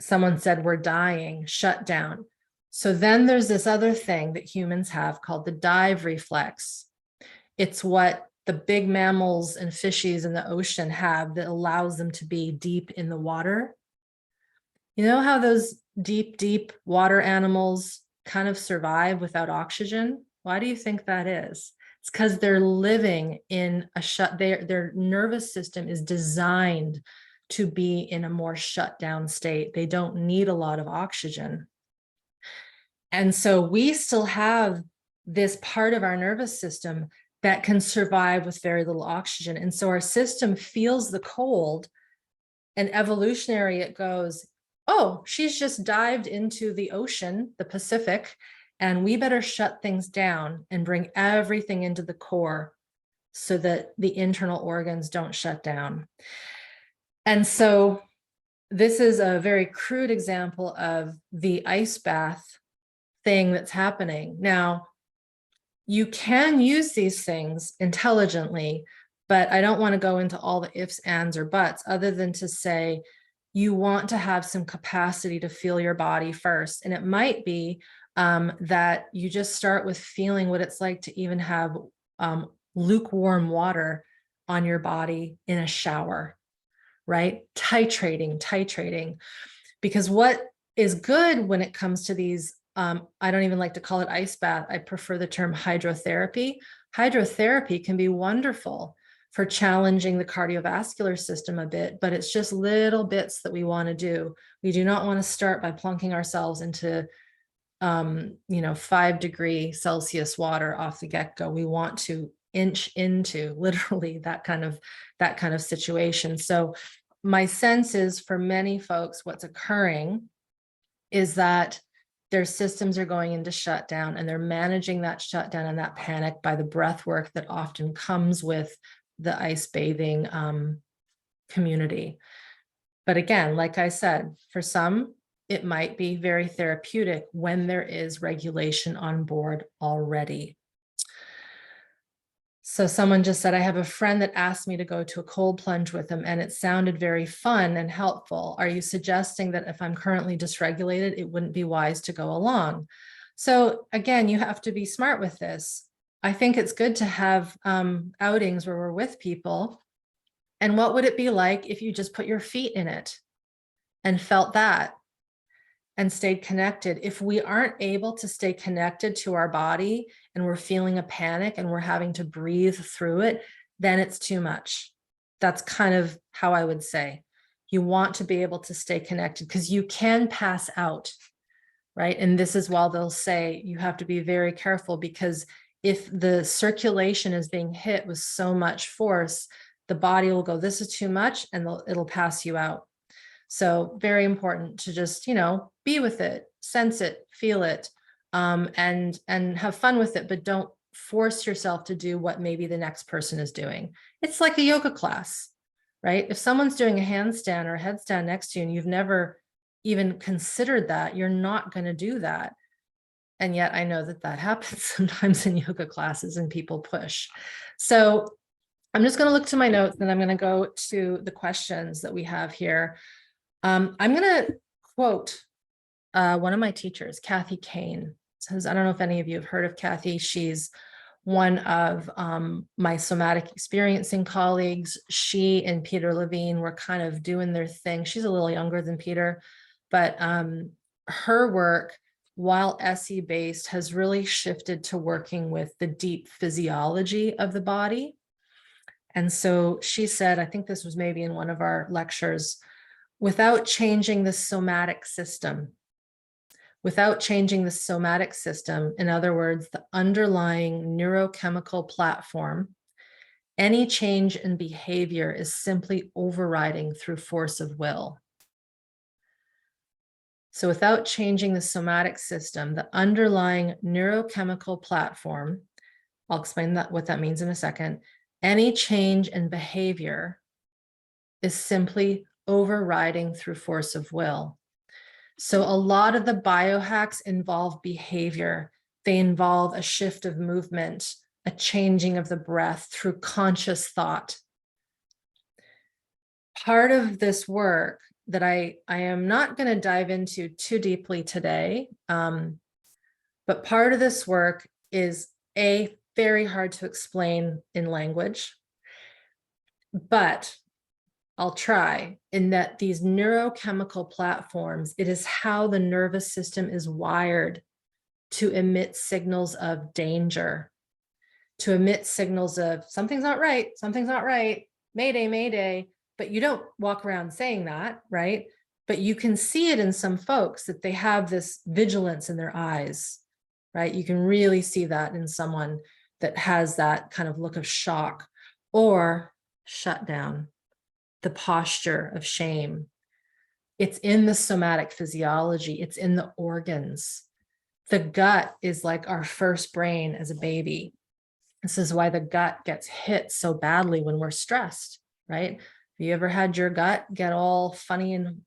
Someone said, we're dying, shut down. So then there's this other thing that humans have called the dive reflex. It's what the big mammals and fishies in the ocean have that allows them to be deep in the water. You know how those deep water animals kind of survive without oxygen? Why do you think that is? It's because they're living in a their nervous system is designed to be in a more shut down state. They don't need a lot of oxygen. And so we still have this part of our nervous system that can survive with very little oxygen. And so our system feels the cold, and evolutionary, it goes, oh, she's just dived into the ocean, the Pacific, and we better shut things down and bring everything into the core so that the internal organs don't shut down. And so this is a very crude example of the ice bath thing that's happening. Now, you can use these things intelligently, but I don't want to go into all the ifs, ands, or buts, other than to say you want to have some capacity to feel your body first. And it might be that you just start with feeling what it's like to even have lukewarm water on your body in a shower, right? Titrating. Because what is good when it comes to these, I don't even like to call it ice bath. I prefer the term hydrotherapy. Hydrotherapy can be wonderful for challenging the cardiovascular system a bit, but it's just little bits that we want to do. We do not want to start by plunking ourselves into 5 degrees Celsius water off the get-go. We want to inch into literally that kind of situation. So my sense is, for many folks, what's occurring is that their systems are going into shutdown, and they're managing that shutdown and that panic by the breath work that often comes with the ice bathing community. But again, like I said, for some, it might be very therapeutic when there is regulation on board already. So someone just said, I have a friend that asked me to go to a cold plunge with him, and it sounded very fun and helpful. Are you suggesting that if I'm currently dysregulated, it wouldn't be wise to go along? So again, you have to be smart with this. I think it's good to have outings where we're with people. And what would it be like if you just put your feet in it and felt that and stayed connected? If we aren't able to stay connected to our body and we're feeling a panic and we're having to breathe through it, then it's too much. That's kind of how I would say. You want to be able to stay connected because you can pass out, right? And this is while they'll say you have to be very careful, because if the circulation is being hit with so much force, the body will go, this is too much, and it'll pass you out. So very important to just, be with it, sense it, feel it, and have fun with it, but don't force yourself to do what maybe the next person is doing. It's like a yoga class, right? If someone's doing a handstand or a headstand next to you and you've never even considered that, you're not going to do that. And yet I know that happens sometimes in yoga classes and people push. So I'm just going to look to my notes, and I'm going to go to the questions that we have here. I'm going to quote one of my teachers, Kathy Kane. Says, I don't know if any of you have heard of Kathy. She's one of my somatic experiencing colleagues. She and Peter Levine were kind of doing their thing. She's a little younger than Peter, but her work, while SE based, has really shifted to working with the deep physiology of the body. And so she said, I think this was maybe in one of our lectures, without changing the somatic system, in other words, the underlying neurochemical platform, any change in behavior is simply overriding through force of will. So without changing the somatic system, the underlying neurochemical platform, I'll explain what that means in a second, any change in behavior is simply overriding through force of will. So a lot of the biohacks involve behavior. They involve a shift of movement, a changing of the breath through conscious thought. part of this work that I am not going to dive into too deeply today, but part of this work is very hard to explain in language, but I'll try, in that these neurochemical platforms, it is how the nervous system is wired to emit signals of danger, to emit signals of something's not right, mayday, mayday. But you don't walk around saying that, right? But you can see it in some folks that they have this vigilance in their eyes, right? You can really see that in someone that has that kind of look of shock or shut down, the posture of shame. It's in the somatic physiology, it's in the organs. The gut is like our first brain as a baby. This is why the gut gets hit so badly when we're stressed, right? Have you ever had your gut get all funny and,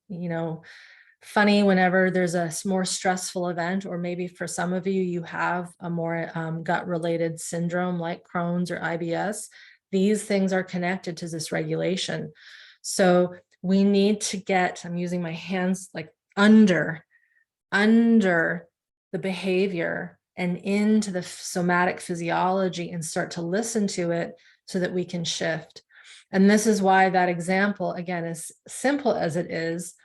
funny whenever there's a more stressful event? Or maybe for some of you, you have a more gut-related syndrome like Crohn's or IBS. These things are connected to this regulation. So we need to get, I'm using my hands like under the behavior and into the somatic physiology and start to listen to it so that we can shift. And this is why that example, again, as simple as it is,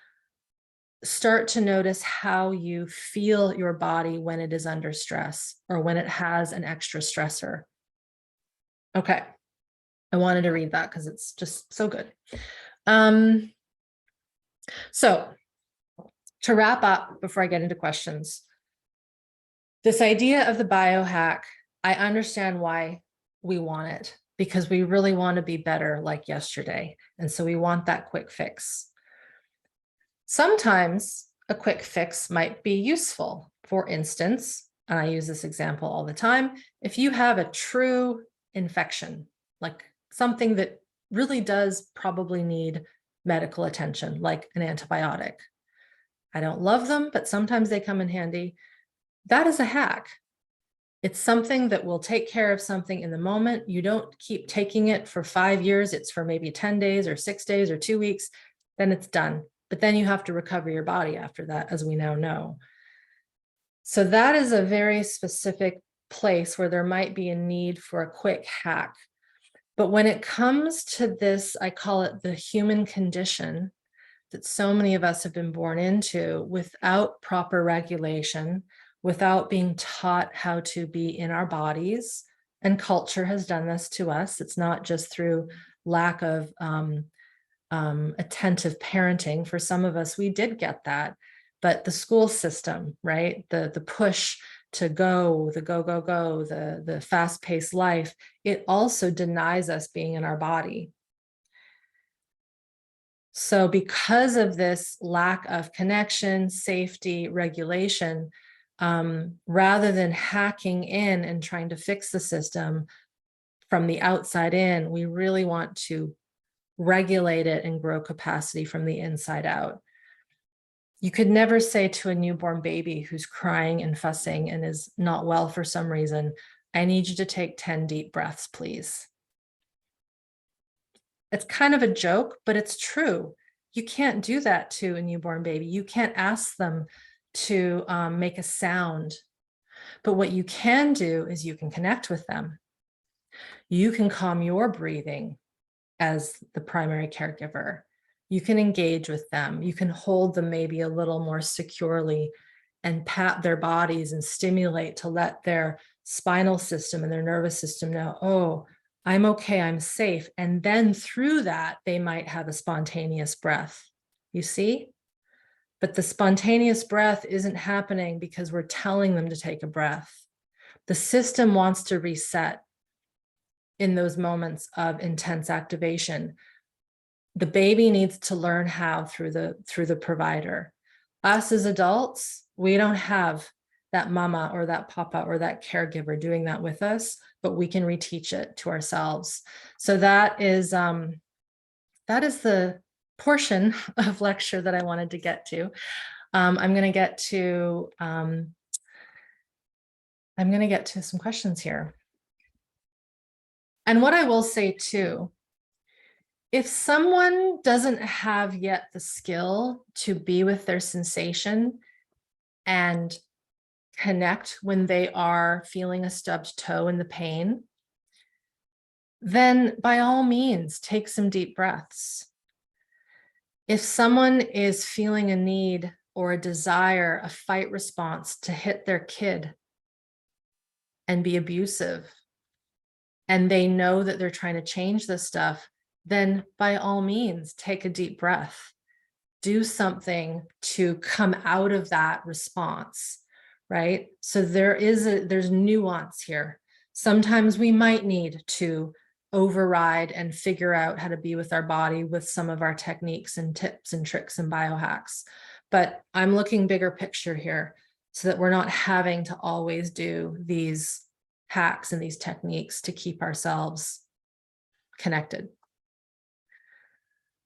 start to notice how you feel your body when it is under stress or when it has an extra stressor. Okay. I wanted to read that because it's just so good. So to wrap up, before I get into questions, this idea of the biohack, I understand why we want it, because we really want to be better like yesterday. And so we want that quick fix. Sometimes a quick fix might be useful. For instance, and I use this example all the time, if you have a true infection, like something that really does probably need medical attention, like an antibiotic. I don't love them, but sometimes they come in handy. That is a hack. It's something that will take care of something in the moment. You don't keep taking it for 5 years. It's for maybe 10 days or 6 days or 2 weeks. Then it's done. But then you have to recover your body after that, as we now know. So that is a very specific place where there might be a need for a quick hack. But when it comes to this, I call it the human condition that so many of us have been born into without proper regulation, without being taught how to be in our bodies. And culture has done this to us. It's not just through lack of attentive parenting. For some of us, we did get that. But the school system, right? The push to go, the fast-paced life, it also denies us being in our body. So because of this lack of connection, safety, regulation, rather than hacking in and trying to fix the system from the outside in, we really want to regulate it and grow capacity from the inside out. You could never say to a newborn baby who's crying and fussing and is not well for some reason, I need you to take 10 deep breaths, please. It's kind of a joke, but it's true. You can't do that to a newborn baby. You can't ask them to make a sound. But what you can do is you can connect with them. You can calm your breathing as the primary caregiver. You can engage with them. You can hold them maybe a little more securely and pat their bodies and stimulate to let their spinal system and their nervous system know, oh, I'm okay, I'm safe. And then through that, they might have a spontaneous breath. You see? But the spontaneous breath isn't happening because we're telling them to take a breath. The system wants to reset in those moments of intense activation. The baby needs to learn how through the provider. Us as adults, we don't have that mama or that papa or that caregiver doing that with us, but we can reteach it to ourselves. So that is the portion of lecture that I wanted to get to. I'm going to get to some questions here. And what I will say too If someone doesn't have yet the skill to be with their sensation and connect when they are feeling a stubbed toe in the pain, then by all means, take some deep breaths. If someone is feeling a need or a desire, a fight response to hit their kid and be abusive, and they know that they're trying to change this stuff, then by all means, take a deep breath. Do something to come out of that response, right? So there's nuance here. Sometimes we might need to override and figure out how to be with our body with some of our techniques and tips and tricks and biohacks. But I'm looking bigger picture here so that we're not having to always do these hacks and these techniques to keep ourselves connected.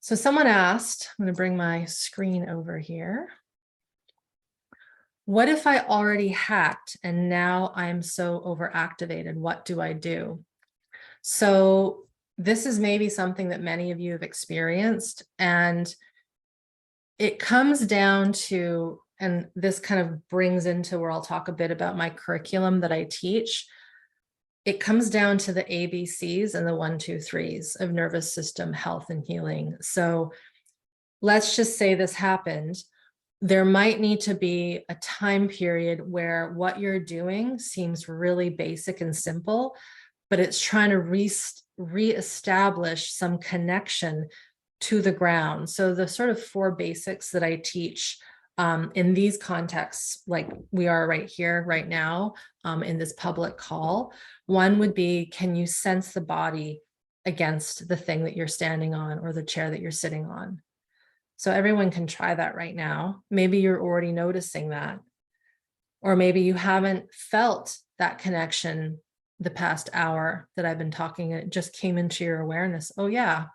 So someone asked, I'm going to bring my screen over here. What if I already hacked and now I'm so overactivated? What do I do? So this is maybe something that many of you have experienced, and it comes down to, and this kind of brings into where I'll talk a bit about my curriculum that I teach. It comes down to the ABCs and the 1, 2, 3s of nervous system health and healing. So let's just say this happened. There might need to be a time period where what you're doing seems really basic and simple, but it's trying to reestablish some connection to the ground. So the sort of 4 basics that I teach in these contexts, like we are right here, right now, in this public call, one would be, can you sense the body against the thing that you're standing on or the chair that you're sitting on? So everyone can try that right now. Maybe you're already noticing that, or maybe you haven't felt that connection the past hour that I've been talking. It just came into your awareness. Oh yeah,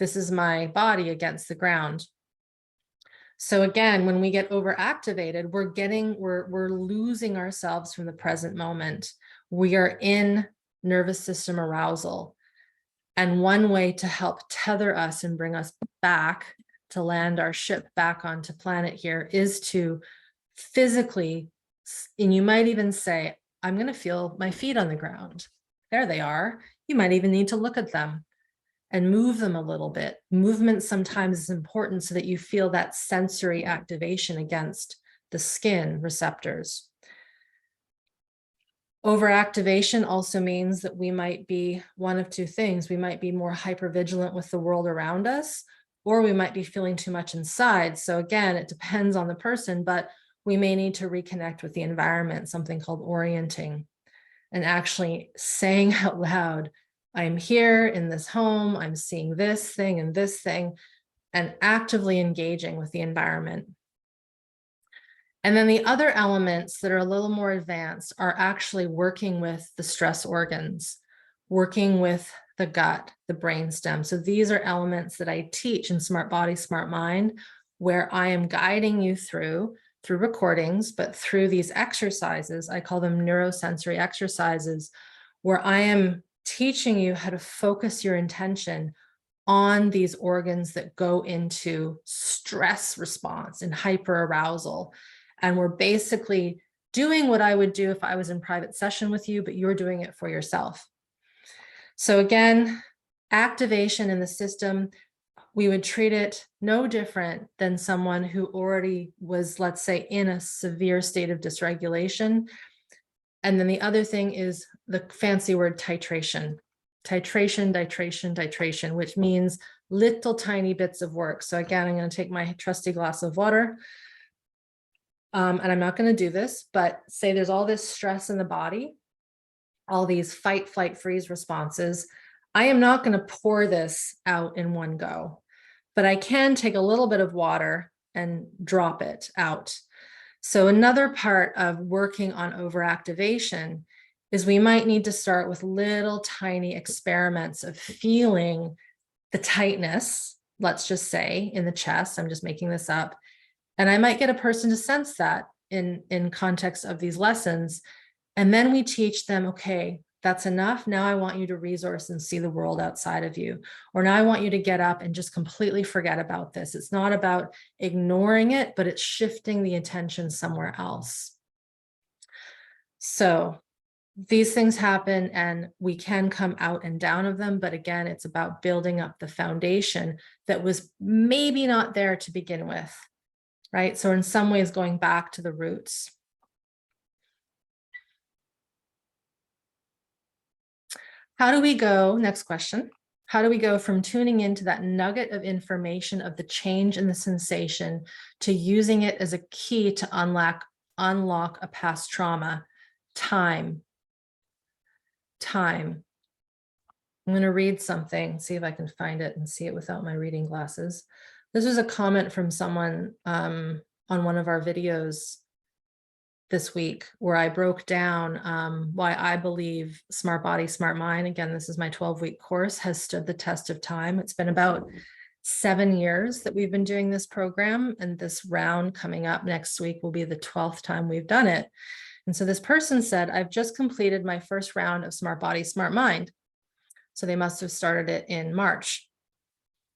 this is my body against the ground. So again, when we get overactivated, we're losing ourselves from the present moment. We are in nervous system arousal. And one way to help tether us and bring us back to land our ship back onto planet here is to physically, and you might even say, I'm going to feel my feet on the ground. There they are. You might even need to look at them and move them a little bit. Movement sometimes is important so that you feel that sensory activation against the skin receptors. Overactivation also means that we might be one of 2 things. We might be more hypervigilant with the world around us, or we might be feeling too much inside. So again, it depends on the person, but we may need to reconnect with the environment, something called orienting, and actually saying out loud, I'm here in this home, I'm seeing this thing and this thing, and actively engaging with the environment. And then the other elements that are a little more advanced are actually working with the stress organs, working with the gut, the brainstem. So these are elements that I teach in Smart Body, Smart Mind, where I am guiding you through recordings, but through these exercises. I call them neurosensory exercises, where I am teaching you how to focus your intention on these organs that go into stress response and hyperarousal. And we're basically doing what I would do if I was in private session with you, but you're doing it for yourself. So again, activation in the system, we would treat it no different than someone who already was, let's say, in a severe state of dysregulation. And then the other thing is the fancy word titration. Titration, titration, titration, which means little tiny bits of work. So again, I'm going to take my trusty glass of water. And I'm not going to do this, but say there's all this stress in the body, all these fight, flight, freeze responses. I am not going to pour this out in one go, but I can take a little bit of water and drop it out. So another part of working on overactivation is we might need to start with little tiny experiments of feeling the tightness, let's just say in the chest. I'm just making this up. And I might get a person to sense that in context of these lessons. And then we teach them, okay, That's enough. Now I want you to resource and see the world outside of you. Or now I want you to get up and just completely forget about this. It's not about ignoring it, but it's shifting the attention somewhere else. So these things happen and we can come out and down of them. But again, it's about building up the foundation that was maybe not there to begin with, right? So in some ways, going back to the roots. How do we go? Next question. How do we go from tuning into that nugget of information of the change in the sensation to using it as a key to unlock a past trauma? Time. I'm going to read something, see if I can find it and see it without my reading glasses. This was a comment from someone on one of our videos this week where I broke down why I believe Smart Body, Smart Mind, again, this is my 12-week course, has stood the test of time. It's been about 7 years that we've been doing this program, and this round coming up next week will be the 12th time we've done it. And so this person said, I've just completed my first round of Smart Body, Smart Mind. So they must have started it in March.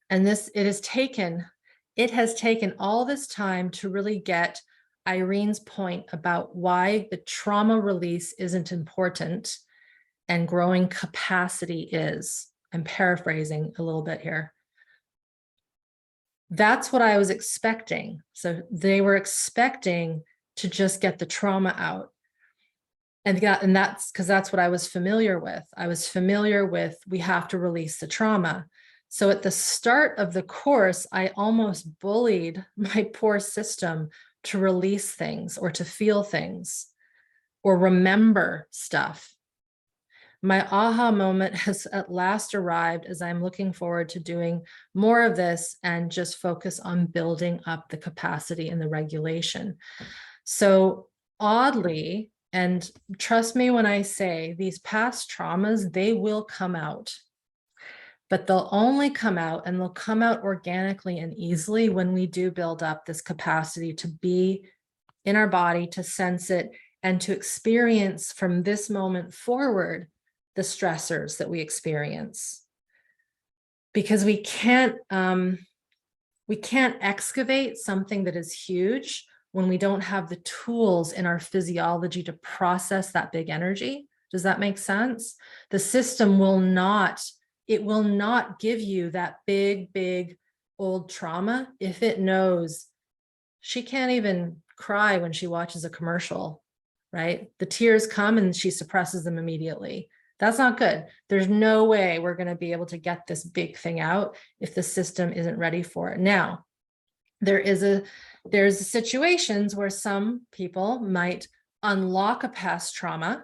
And it has taken all this time to really get Irene's point about why the trauma release isn't important and growing capacity is. I'm paraphrasing a little bit here. That's what I was expecting. So they were expecting to just get the trauma out. And that's because that's what I was familiar with. I was familiar with, we have to release the trauma. So at the start of the course, I almost bullied my poor system to release things or to feel things or remember stuff. My aha moment has at last arrived as I'm looking forward to doing more of this and just focus on building up the capacity and the regulation. So oddly, and trust me when I say these past traumas, they will come out. But they'll only come out, and they'll come out organically and easily when we do build up this capacity to be in our body, to sense it, and to experience from this moment forward the stressors that we experience. Because we can't excavate something that is huge when we don't have the tools in our physiology to process that big energy. Does that make sense? The system will not give you that big old trauma if it knows she can't even cry when she watches a commercial, right? The tears come and she suppresses them immediately. That's not good. There's no way we're going to be able to get this big thing out if the system isn't ready for it. Now, there's situations where some people might unlock a past trauma.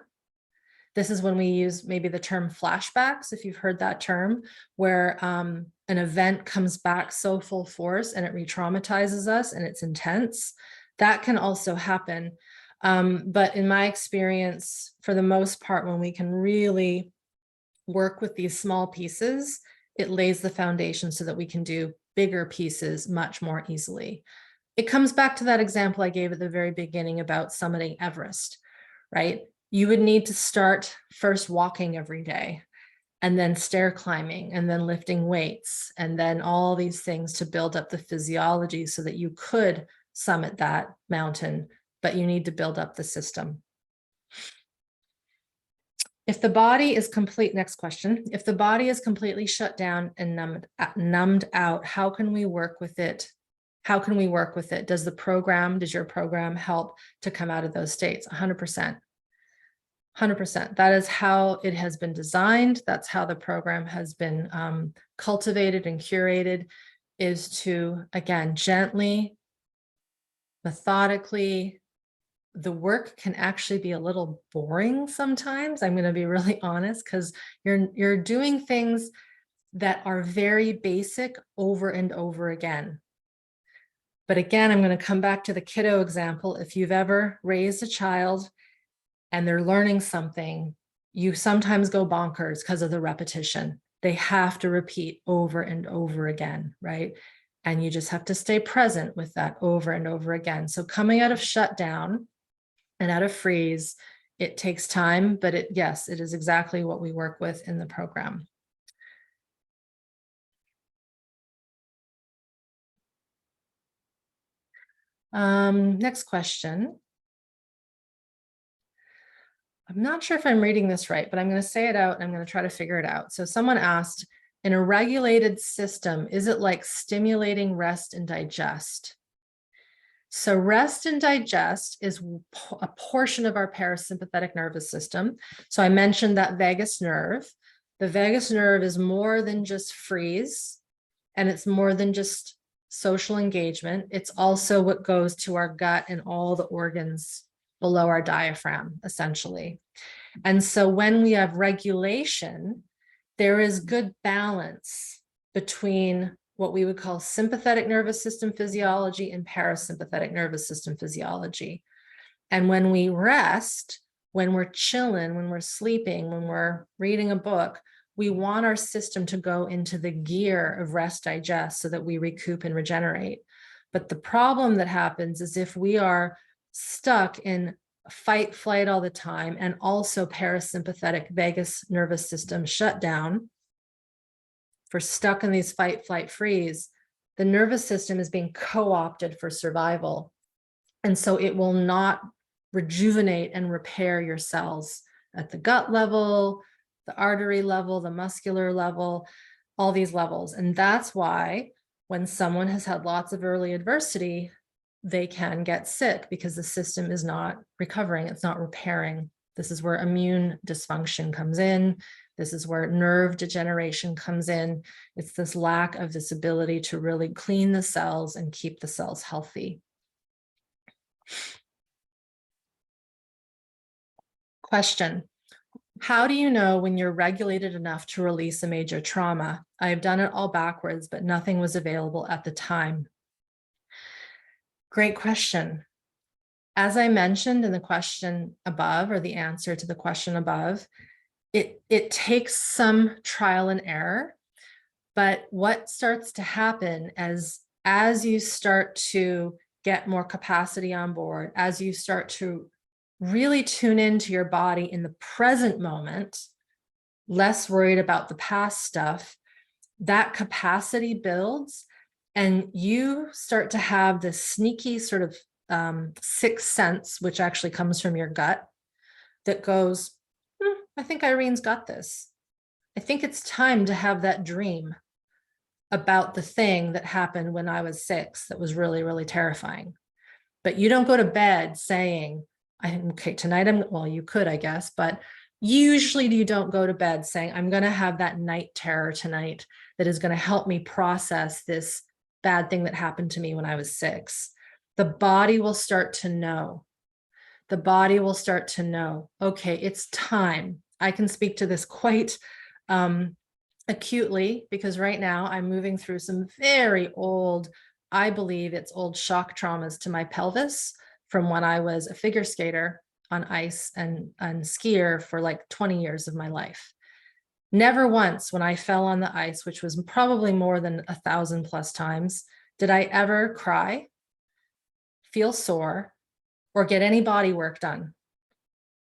This is when we use maybe the term flashbacks, if you've heard that term, where an event comes back so full force and it re-traumatizes us and it's intense. That can also happen. But in my experience, for the most part, when we can really work with these small pieces, it lays the foundation so that we can do bigger pieces much more easily. It comes back to that example I gave at the very beginning about summiting Everest, right? You would need to start first walking every day, and then stair climbing, and then lifting weights, and then all these things to build up the physiology so that you could summit that mountain, but you need to build up the system. If the body is complete, next question, if the body is completely shut down and numbed out, how can we work with it? How can we work with it? Does your program help to come out of those states? 100%. 100%. That is how it has been designed. That's how the program has been cultivated and curated, is to, again, gently, methodically. The work can actually be a little boring sometimes. I'm going to be really honest, because you're doing things that are very basic over and over again. But again, I'm going to come back to the kiddo example. If you've ever raised a child and they're learning something, you sometimes go bonkers because of the repetition. They have to repeat over and over again, right? And you just have to stay present with that over and over again. So coming out of shutdown and out of freeze It takes time, but yes, it is exactly what we work with in the program. Next question. I'm not sure if I'm reading this right, but I'm going to say it out and I'm going to try to figure it out. So someone asked, in a regulated system, is it like stimulating rest and digest? So rest and digest is a portion of our parasympathetic nervous system. So I mentioned that vagus nerve. The vagus nerve is more than just freeze, and it's more than just social engagement. It's also what goes to our gut and all the organs below our diaphragm, essentially. And so when we have regulation, there is good balance between what we would call sympathetic nervous system physiology and parasympathetic nervous system physiology. And when we rest, when we're chilling, when we're sleeping, when we're reading a book, we want our system to go into the gear of rest digest so that we recoup and regenerate. But the problem that happens is if we are stuck in fight, flight all the time, and also parasympathetic vagus nervous system shutdown, if we're stuck in these fight, flight, freeze, the nervous system is being co-opted for survival. And so it will not rejuvenate and repair your cells at the gut level, the artery level, the muscular level, all these levels. And that's why when someone has had lots of early adversity, they can get sick because the system is not recovering, it's not repairing. This is where immune dysfunction comes in. This is where nerve degeneration comes in. It's this lack of this ability to really clean the cells and keep the cells healthy. Question. How do you know when you're regulated enough to release a major trauma? I have done it all backwards, but nothing was available at the time. Great question. As I mentioned in the question above, or the answer to the question above, it takes some trial and error, but what starts to happen as you start to get more capacity on board, as you start to really tune into your body in the present moment, less worried about the past stuff, that capacity builds and you start to have this sneaky sort of sixth sense, which actually comes from your gut, that goes, I think Irene's got this. I think it's time to have that dream about the thing that happened when I was 6 that was really, really terrifying. But you don't go to bed saying, okay, tonight well, you could, I guess, but usually you don't go to bed saying, I'm going to have that night terror tonight that is going to help me process this bad thing that happened to me when I was 6. The body will start to know. The body will start to know, okay, it's time. I can speak to this quite acutely because right now I'm moving through some very old, I believe it's old shock traumas to my pelvis from when I was a figure skater on ice and skier for like 20 years of my life. Never once when I fell on the ice, which was probably more than 1,000+ times, did I ever cry, feel sore, or get any body work done.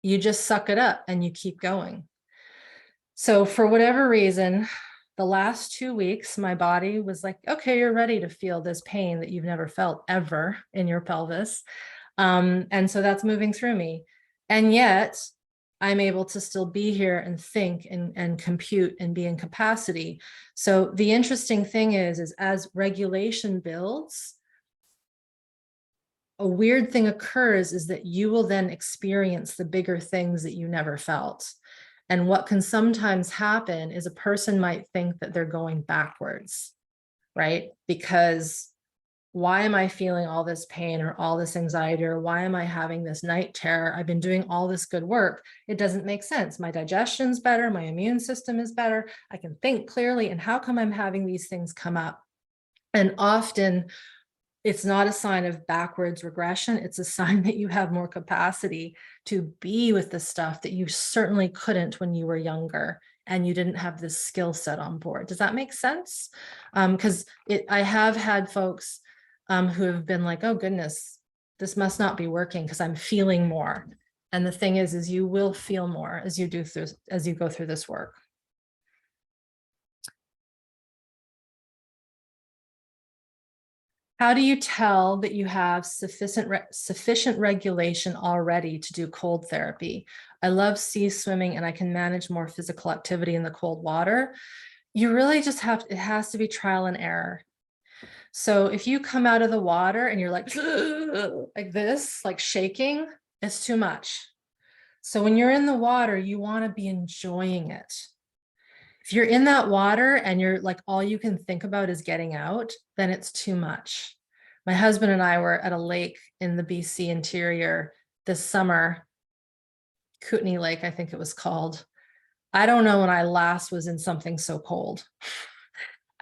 You just suck it up and you keep going. So for whatever reason, the last 2 weeks, my body was like, okay, you're ready to feel this pain that you've never felt ever in your pelvis. And so that's moving through me. And yet I'm able to still be here and think and compute and be in capacity. So the interesting thing is as regulation builds, a weird thing occurs is that you will then experience the bigger things that you never felt. And what can sometimes happen is a person might think that they're going backwards, right? Because why am I feeling all this pain or all this anxiety, or why am I having this night terror? I've been doing all this good work. It doesn't make sense. My digestion's better. My immune system is better. I can think clearly. And how come I'm having these things come up? And often it's not a sign of backwards regression. It's a sign that you have more capacity to be with the stuff that you certainly couldn't when you were younger and you didn't have this skill set on board. Does that make sense? Because I have had folks who have been like, oh goodness, this must not be working because I'm feeling more. And the thing is you will feel more as you go through this work. How do you tell that you have sufficient regulation already to do cold therapy? I love sea swimming and I can manage more physical activity in the cold water. You really just have, it has to be trial and error. So if you come out of the water and you're like this, like shaking, it's too much. So when you're in the water, you want to be enjoying it. If you're in that water and you're like, all you can think about is getting out, then it's too much. My husband and I were at a lake in the BC interior this summer, Kootenay Lake, I think it was called. I don't know when I last was in something so cold.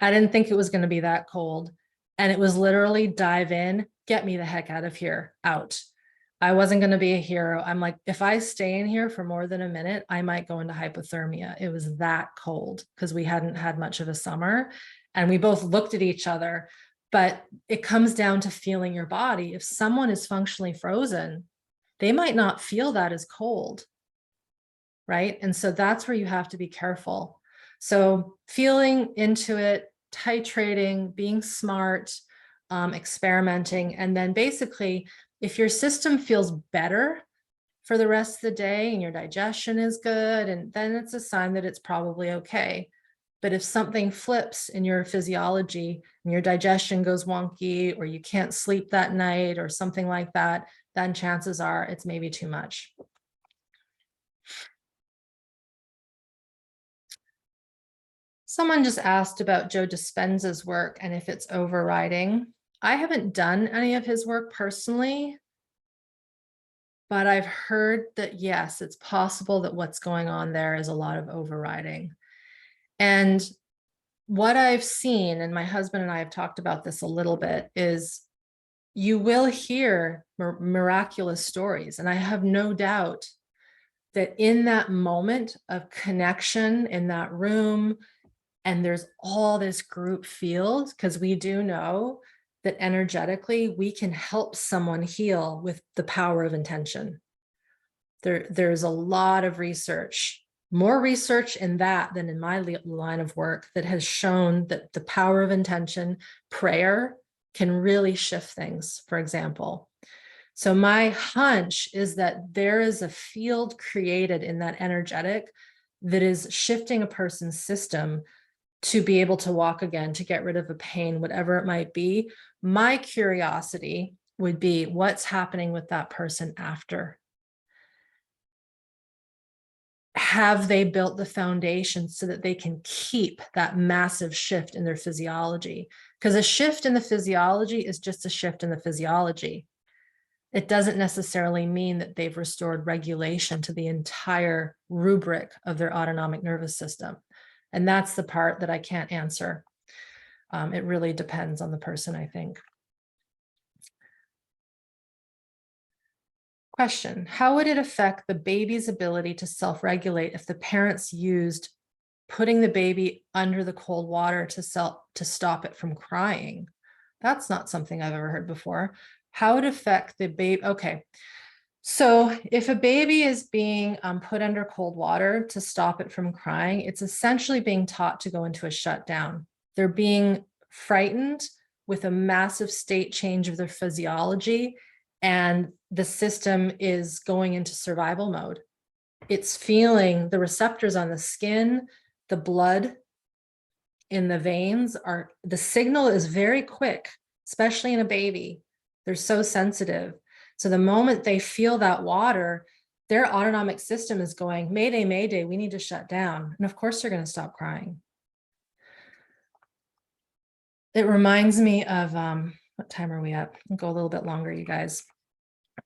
I didn't think it was going to be that cold. And it was literally dive in, get me the heck out of here, out. I wasn't going to be a hero. I'm like, if I stay in here for more than a minute, I might go into hypothermia. It was that cold because we hadn't had much of a summer. And we both looked at each other. But it comes down to feeling your body. If someone is functionally frozen, they might not feel that as cold, right? And so that's where you have to be careful. So feeling into it, titrating, being smart, experimenting, and then basically, if your system feels better for the rest of the day and your digestion is good, and then it's a sign that it's probably okay. But if something flips in your physiology and your digestion goes wonky, or you can't sleep that night or something like that, then chances are it's maybe too much. Someone just asked about Joe Dispenza's work and if it's overriding. I haven't done any of his work personally, but I've heard that, yes, it's possible that what's going on there is a lot of overriding. And what I've seen, and my husband and I have talked about this a little bit, is you will hear miraculous stories. And I have no doubt that in that moment of connection in that room, and there's all this group field, because we do know that energetically we can help someone heal with the power of intention. There's a lot of research, more research in that than in my line of work, that has shown that the power of intention, prayer, can really shift things, for example. So my hunch is that there is a field created in that energetic that is shifting a person's system to be able to walk again, to get rid of a pain, whatever it might be. My curiosity would be, what's happening with that person after? Have they built the foundation so that they can keep that massive shift in their physiology? Because a shift in the physiology is just a shift in the physiology. It doesn't necessarily mean that they've restored regulation to the entire rubric of their autonomic nervous system. And that's the part that I can't answer. It really depends on the person, I think. Question: how would it affect the baby's ability to self-regulate if the parents used putting the baby under the cold water to stop it from crying? That's not something I've ever heard before. How would it affect the baby? Okay. So if a baby is being put under cold water to stop it from crying, it's essentially being taught to go into a shutdown. They're being frightened with a massive state change of their physiology, and the system is going into survival mode. It's feeling the receptors on the skin, the blood in the veins the signal is very quick, especially in a baby. They're so sensitive. So the moment they feel that water, their autonomic system is going, mayday, mayday, we need to shut down. And of course, they're going to stop crying. It reminds me of, what time are we at? I'll go a little bit longer, you guys.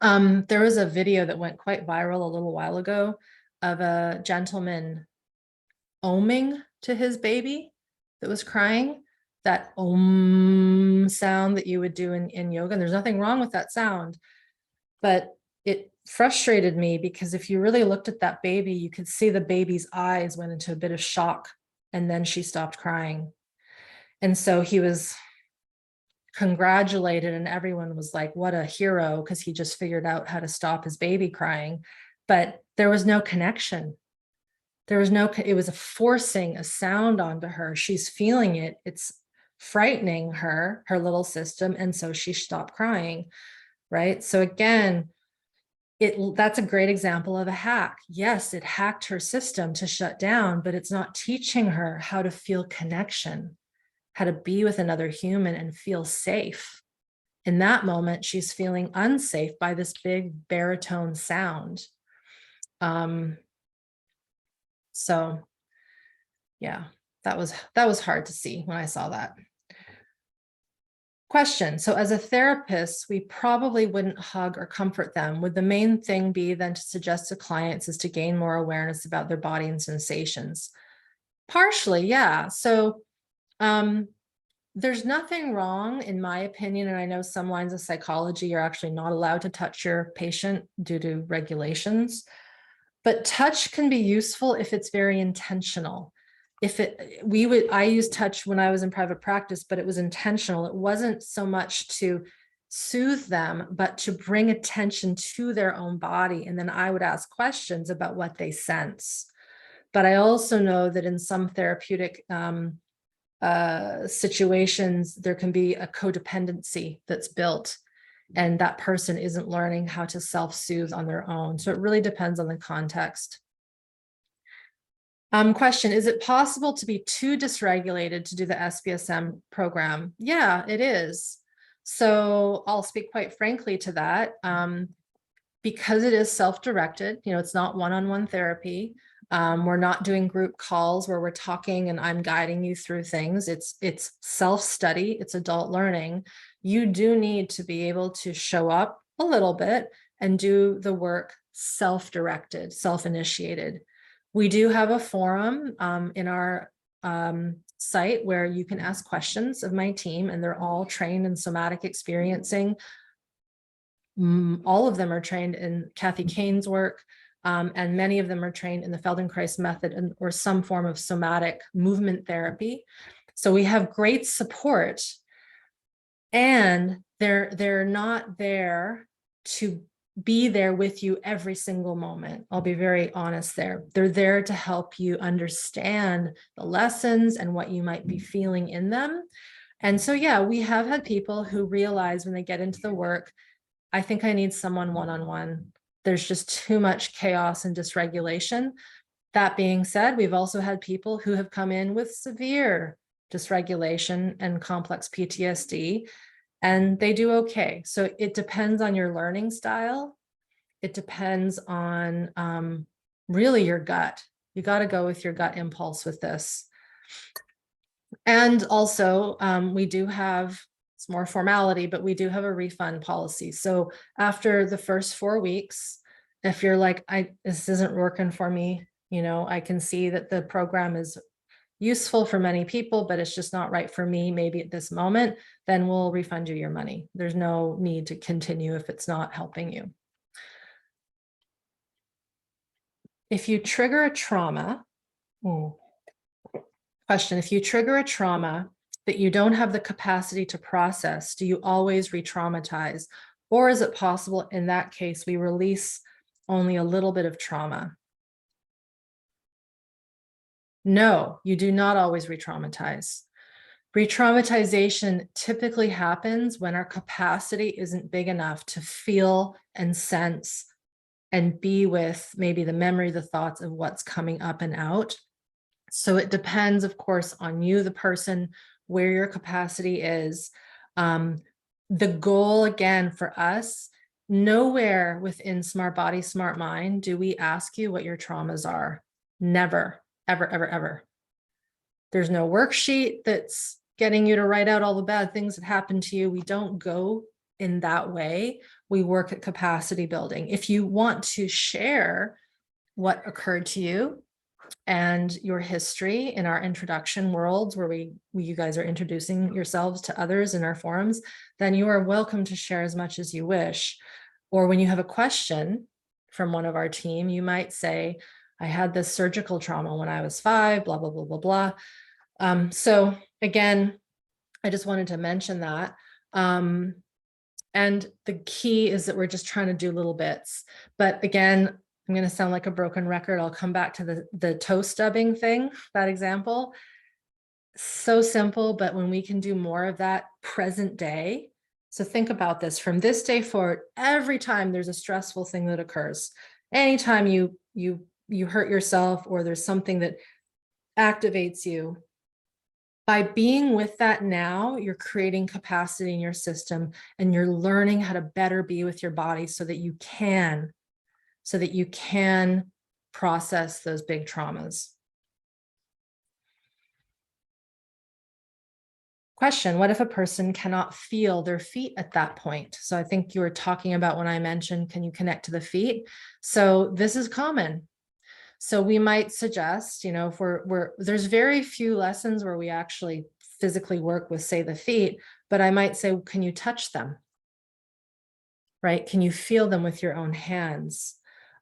There was a video that went quite viral a little while ago of a gentleman oming to his baby that was crying, that om sound that you would do in yoga. And there's nothing wrong with that sound, but it frustrated me because if you really looked at that baby, you could see the baby's eyes went into a bit of shock, and then she stopped crying. And so he was congratulated and everyone was like, what a hero, because he just figured out how to stop his baby crying. but there was no connection. There was no, it was forcing a sound onto her. She's feeling it. It's frightening her little system. And so she stopped crying, right? So again, that's a great example of a hack. Yes, it hacked her system to shut down, but it's not teaching her how to feel connection, how to be with another human and feel safe. In that moment, she's feeling unsafe by this big baritone sound. So yeah, that was hard to see when I saw that. Question. So as a therapist, we probably wouldn't hug or comfort them. Would the main thing be then to suggest to clients is to gain more awareness about their body and sensations? Partially, yeah. So there's nothing wrong, in my opinion, and I know some lines of psychology are actually not allowed to touch your patient due to regulations, but touch can be useful if it's very intentional. I used touch when I was in private practice, but it was intentional. It wasn't so much to soothe them, but to bring attention to their own body. And then I would ask questions about what they sense. But I also know that in some therapeutic situations, there can be a codependency that's built, and that person isn't learning how to self-soothe on their own. So it really depends on the context. Question, is it possible to be too dysregulated to do the SPSM program? Yeah, it is. So I'll speak quite frankly to that. Because it is self-directed, it's not one-on-one therapy. We're not doing group calls where we're talking and I'm guiding you through things. It's self-study, it's adult learning. You do need to be able to show up a little bit and do the work self-directed, self-initiated. We do have a forum in our site where you can ask questions of my team, and they're all trained in somatic experiencing. All of them are trained in Kathy Kane's work, and many of them are trained in the Feldenkrais method or some form of somatic movement therapy. So we have great support, and they're not there to be there with you every single moment. I'll be very honest there. They're there to help you understand the lessons and what you might be feeling in them. And so, yeah, we have had people who realize when they get into the work, I think I need someone one-on-one. There's just too much chaos and dysregulation. That being said, we've also had people who have come in with severe dysregulation and complex PTSD, and they do okay. So it depends on your learning style. It depends on really your gut. You got to go with your gut impulse with this. And also, we do have, it's more formality, but we do have a refund policy. So after the first 4 weeks, if you're like, this isn't working for me, I can see that the program is useful for many people, but it's just not right for me, maybe at this moment, then we'll refund you your money. There's no need to continue if it's not helping you. If you trigger a trauma, question, if you trigger a trauma that you don't have the capacity to process, do you always re-traumatize? Or is it possible in that case, we release only a little bit of trauma? No, you do not always re-traumatize. Re-traumatization typically happens when our capacity isn't big enough to feel and sense and be with maybe the memory, the thoughts of what's coming up and out. So it depends, of course, on you, the person, where your capacity is. The goal, again, for us, nowhere within Smart Body, Smart Mind do we ask you what your traumas are. Never, ever, ever, ever. There's no worksheet that's getting you to write out all the bad things that happened to you. We don't go in that way. We work at capacity building. If you want to share what occurred to you and your history in our introduction worlds where you guys are introducing yourselves to others in our forums, then you are welcome to share as much as you wish. Or when you have a question from one of our team, you might say, I had this surgical trauma when I was 5, blah, blah, blah, blah, blah. So again, I just wanted to mention that. And the key is that we're just trying to do little bits. But again, I'm going to sound like a broken record. I'll come back to the toe stubbing thing, that example. So simple, but when we can do more of that present day. So think about this from this day forward, every time there's a stressful thing that occurs, anytime you hurt yourself or there's something that activates you, by being with that now, you're creating capacity in your system and you're learning how to better be with your body so that you can process those big traumas. Question, what if a person cannot feel their feet at that point? So I think you were talking about when I mentioned, can you connect to the feet? So this is common. So we might suggest, if there's very few lessons where we actually physically work with, say, the feet, but I might say, can you touch them? Right? Can you feel them with your own hands?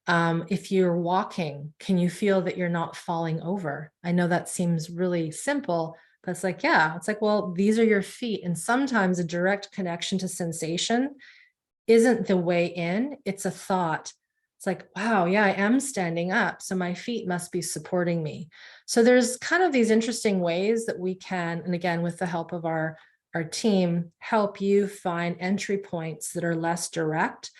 If you're walking, can you feel that you're not falling over? I know that seems really simple, but it's like, yeah, it's like, well, these are your feet. And sometimes a direct connection to sensation isn't the way in, it's a thought. It's like, wow, yeah, I am standing up. So my feet must be supporting me. So there's kind of these interesting ways that we can, and again, with the help of our team, help you find entry points that are less direct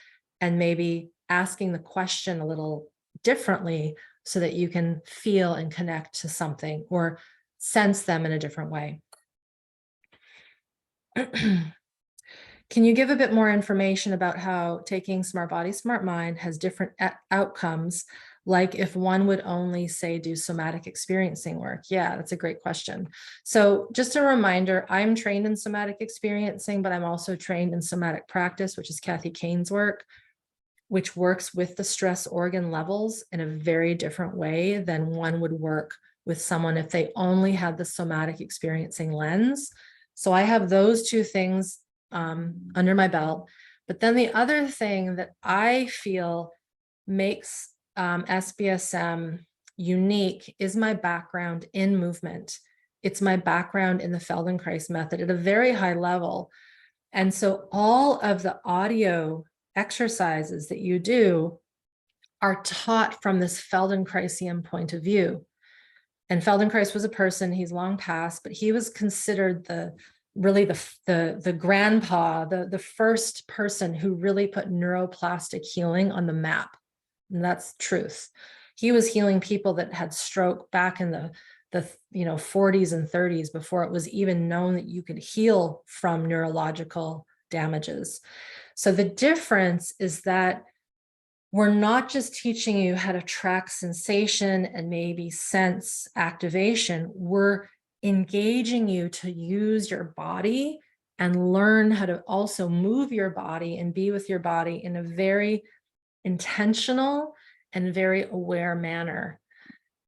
and maybe asking the question a little differently so that you can feel and connect to something or sense them in a different way. Can you give a bit more information about how taking Smart Body, Smart Mind has different outcomes, like if one would only, say, do somatic experiencing work? Yeah, that's a great question. So just a reminder, I'm trained in somatic experiencing, but I'm also trained in somatic practice, which is Kathy Kane's work, which works with the stress organ levels in a very different way than one would work with someone if they only had the somatic experiencing lens. So I have those two things under my belt. But then the other thing that I feel makes SBSM unique is my background in movement. It's my background in the Feldenkrais method at a very high level. And so all of the audio exercises that you do are taught from this Feldenkraisian point of view. And Feldenkrais was a person, he's long passed, but he was considered the grandpa, the first person who really put neuroplastic healing on the map. And that's truth. He was healing people that had stroke back in the 40s and 30s before it was even known that you could heal from neurological damages. So the difference is that we're not just teaching you how to track sensation and maybe sense activation. We're engaging you to use your body and learn how to also move your body and be with your body in a very intentional and very aware manner.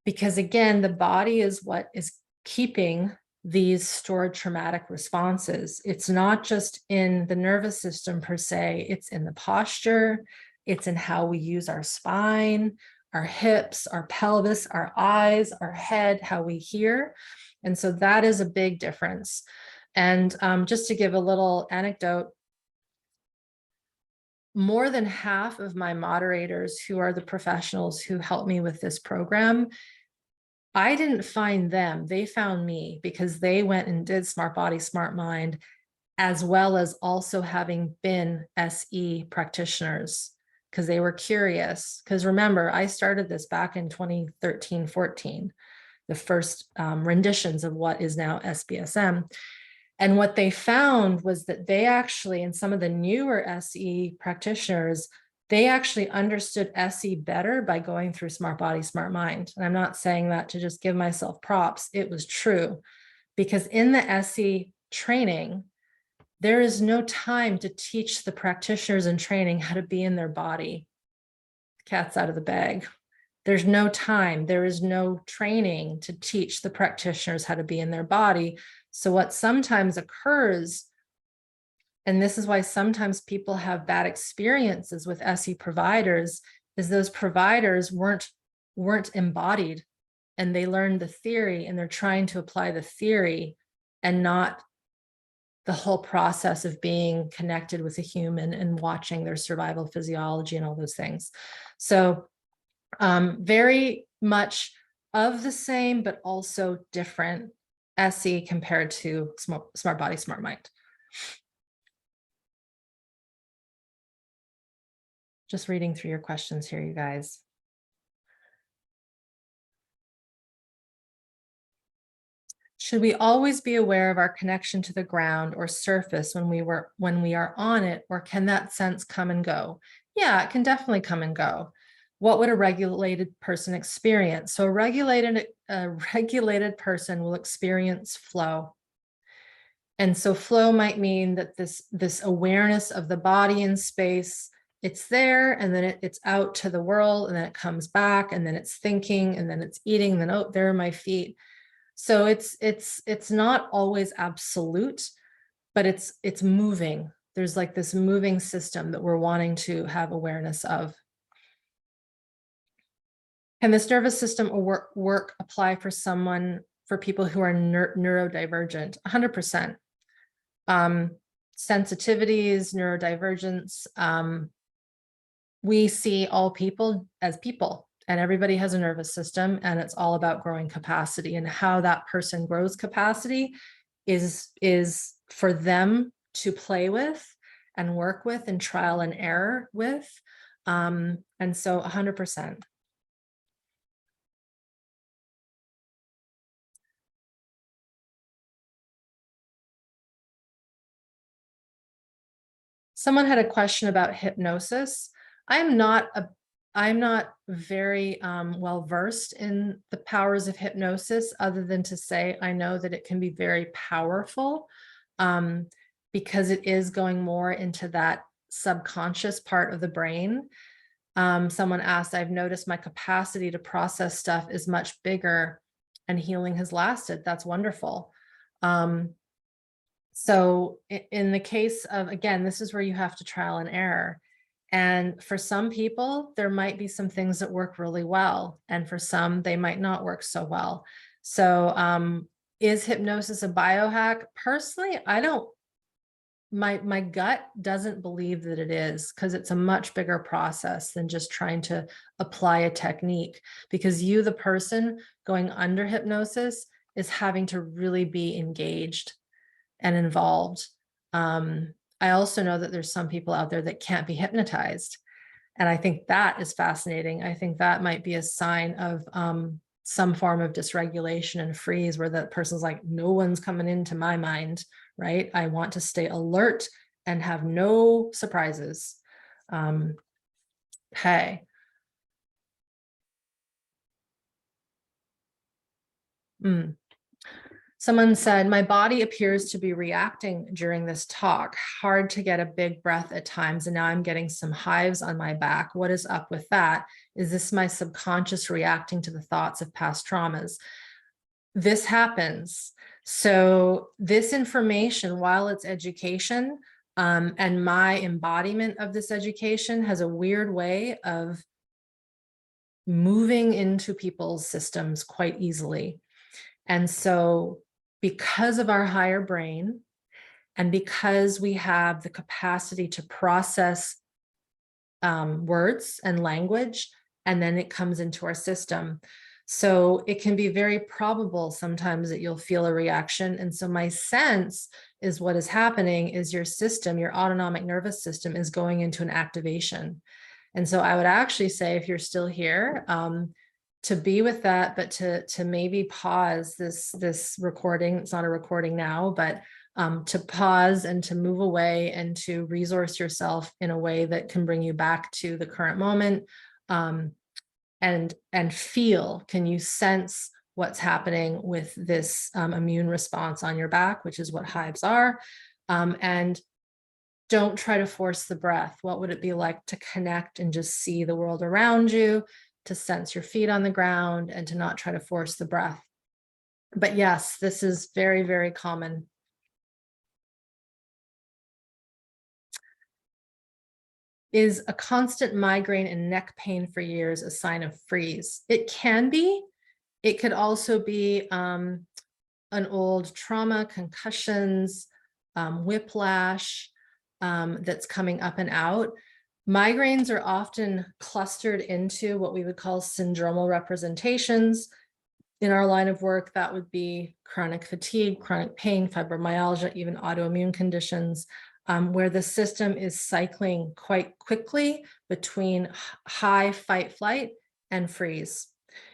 Because again, the body is what is keeping these stored traumatic responses. It's not just in the nervous system per se, it's in the posture, it's in how we use our spine, our hips, our pelvis, our eyes, our head, how we hear. And so that is a big difference. And just to give a little anecdote, more than half of my moderators who are the professionals who help me with this program, I didn't find them, they found me because they went and did Smart Body, Smart Mind, as well as also having been SE practitioners because they were curious. Because remember, I started this back in 2013, 14, the first renditions of what is now SBSM. And what they found was that they actually, and some of the newer SE practitioners, they actually understood SE better by going through Smart Body, Smart Mind. And I'm not saying that to just give myself props. It was true because in the SE training, there is no time to teach the practitioners in training how to be in their body. Cat's out of the bag. There's no time. There is no training to teach the practitioners how to be in their body. So what sometimes occurs, and this is why sometimes people have bad experiences with SE providers, is those providers weren't embodied and they learned the theory and they're trying to apply the theory and not the whole process of being connected with a human and watching their survival physiology and all those things. So Very much of the same, but also different SE compared to smart body, smart mind. Just reading through your questions here, you guys. Should we always be aware of our connection to the ground or surface when we are on it, or can that sense come and go? Yeah, it can definitely come and go. What would a regulated person experience? So a regulated person will experience flow. And so flow might mean that this awareness of the body in space, it's there, and then it's out to the world, and then it comes back, and then it's thinking, and then it's eating, and then, oh, there are my feet. So it's not always absolute, but it's moving. There's like this moving system that we're wanting to have awareness of. Can this nervous system work apply for people who are neurodivergent? 100%. Sensitivities, neurodivergence. We see all people as people, and everybody has a nervous system, and it's all about growing capacity, and how that person grows capacity is for them to play with and work with and trial and error with. And so 100%. Someone had a question about hypnosis. I'm not very well versed in the powers of hypnosis, other than to say I know that it can be very powerful, because it is going more into that subconscious part of the brain. Someone asked, I've noticed my capacity to process stuff is much bigger and healing has lasted. That's wonderful. So in the case of, again, this is where you have to trial and error. And for some people, there might be some things that work really well. And for some, they might not work so well. So is hypnosis a biohack? Personally, I don't, my gut doesn't believe that it is, because it's a much bigger process than just trying to apply a technique, because you, the person going under hypnosis, is having to really be engaged and involved. I also know that there's some people out there that can't be hypnotized. And I think that is fascinating. I think that might be a sign of some form of dysregulation and freeze, where that person's like, no one's coming into my mind, right? I want to stay alert and have no surprises. Okay. Someone said, my body appears to be reacting during this talk. Hard to get a big breath at times, and now I'm getting some hives on my back. What is up with that? Is this my subconscious reacting to the thoughts of past traumas? This happens. So this information, while it's education, and my embodiment of this education, has a weird way of moving into people's systems quite easily. And so because of our higher brain, and because we have the capacity to process words and language, and then it comes into our system. So it can be very probable sometimes that you'll feel a reaction. And so my sense is what is happening is your system, your autonomic nervous system, is going into an activation. And so I would actually say, if you're still here, to be with that, but to maybe pause this recording. It's not a recording now, but to pause and to move away and to resource yourself in a way that can bring you back to the current moment, and feel. Can you sense what's happening with this immune response on your back, which is what hives are? And don't try to force the breath. What would it be like to connect and just see the world around you, to sense your feet on the ground, and to not try to force the breath? But yes, this is very, very common. Is a constant migraine and neck pain for years a sign of freeze? It can be. It could also be an old trauma, concussions, whiplash, that's coming up and out. Migraines are often clustered into what we would call syndromal representations. In our line of work, that would be chronic fatigue, chronic pain, fibromyalgia, even autoimmune conditions, where the system is cycling quite quickly between high fight, flight, and freeze.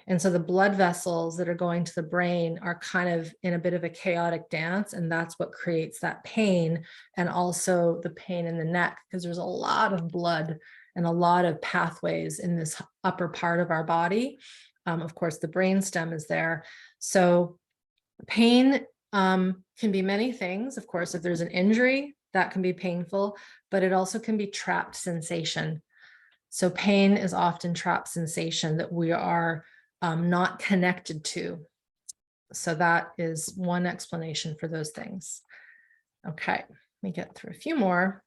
And so the blood vessels that are going to the brain are kind of in a bit of a chaotic dance, and that's what creates that pain, and also the pain in the neck, because there's a lot of blood and a lot of pathways in this upper part of our body. Of course, the brain stem is there. So pain can be many things. Of course, if there's an injury, that can be painful, but it also can be trapped sensation. So pain is often trapped sensation that we are not connected to. So that is one explanation for those things. Okay, let me get through a few more.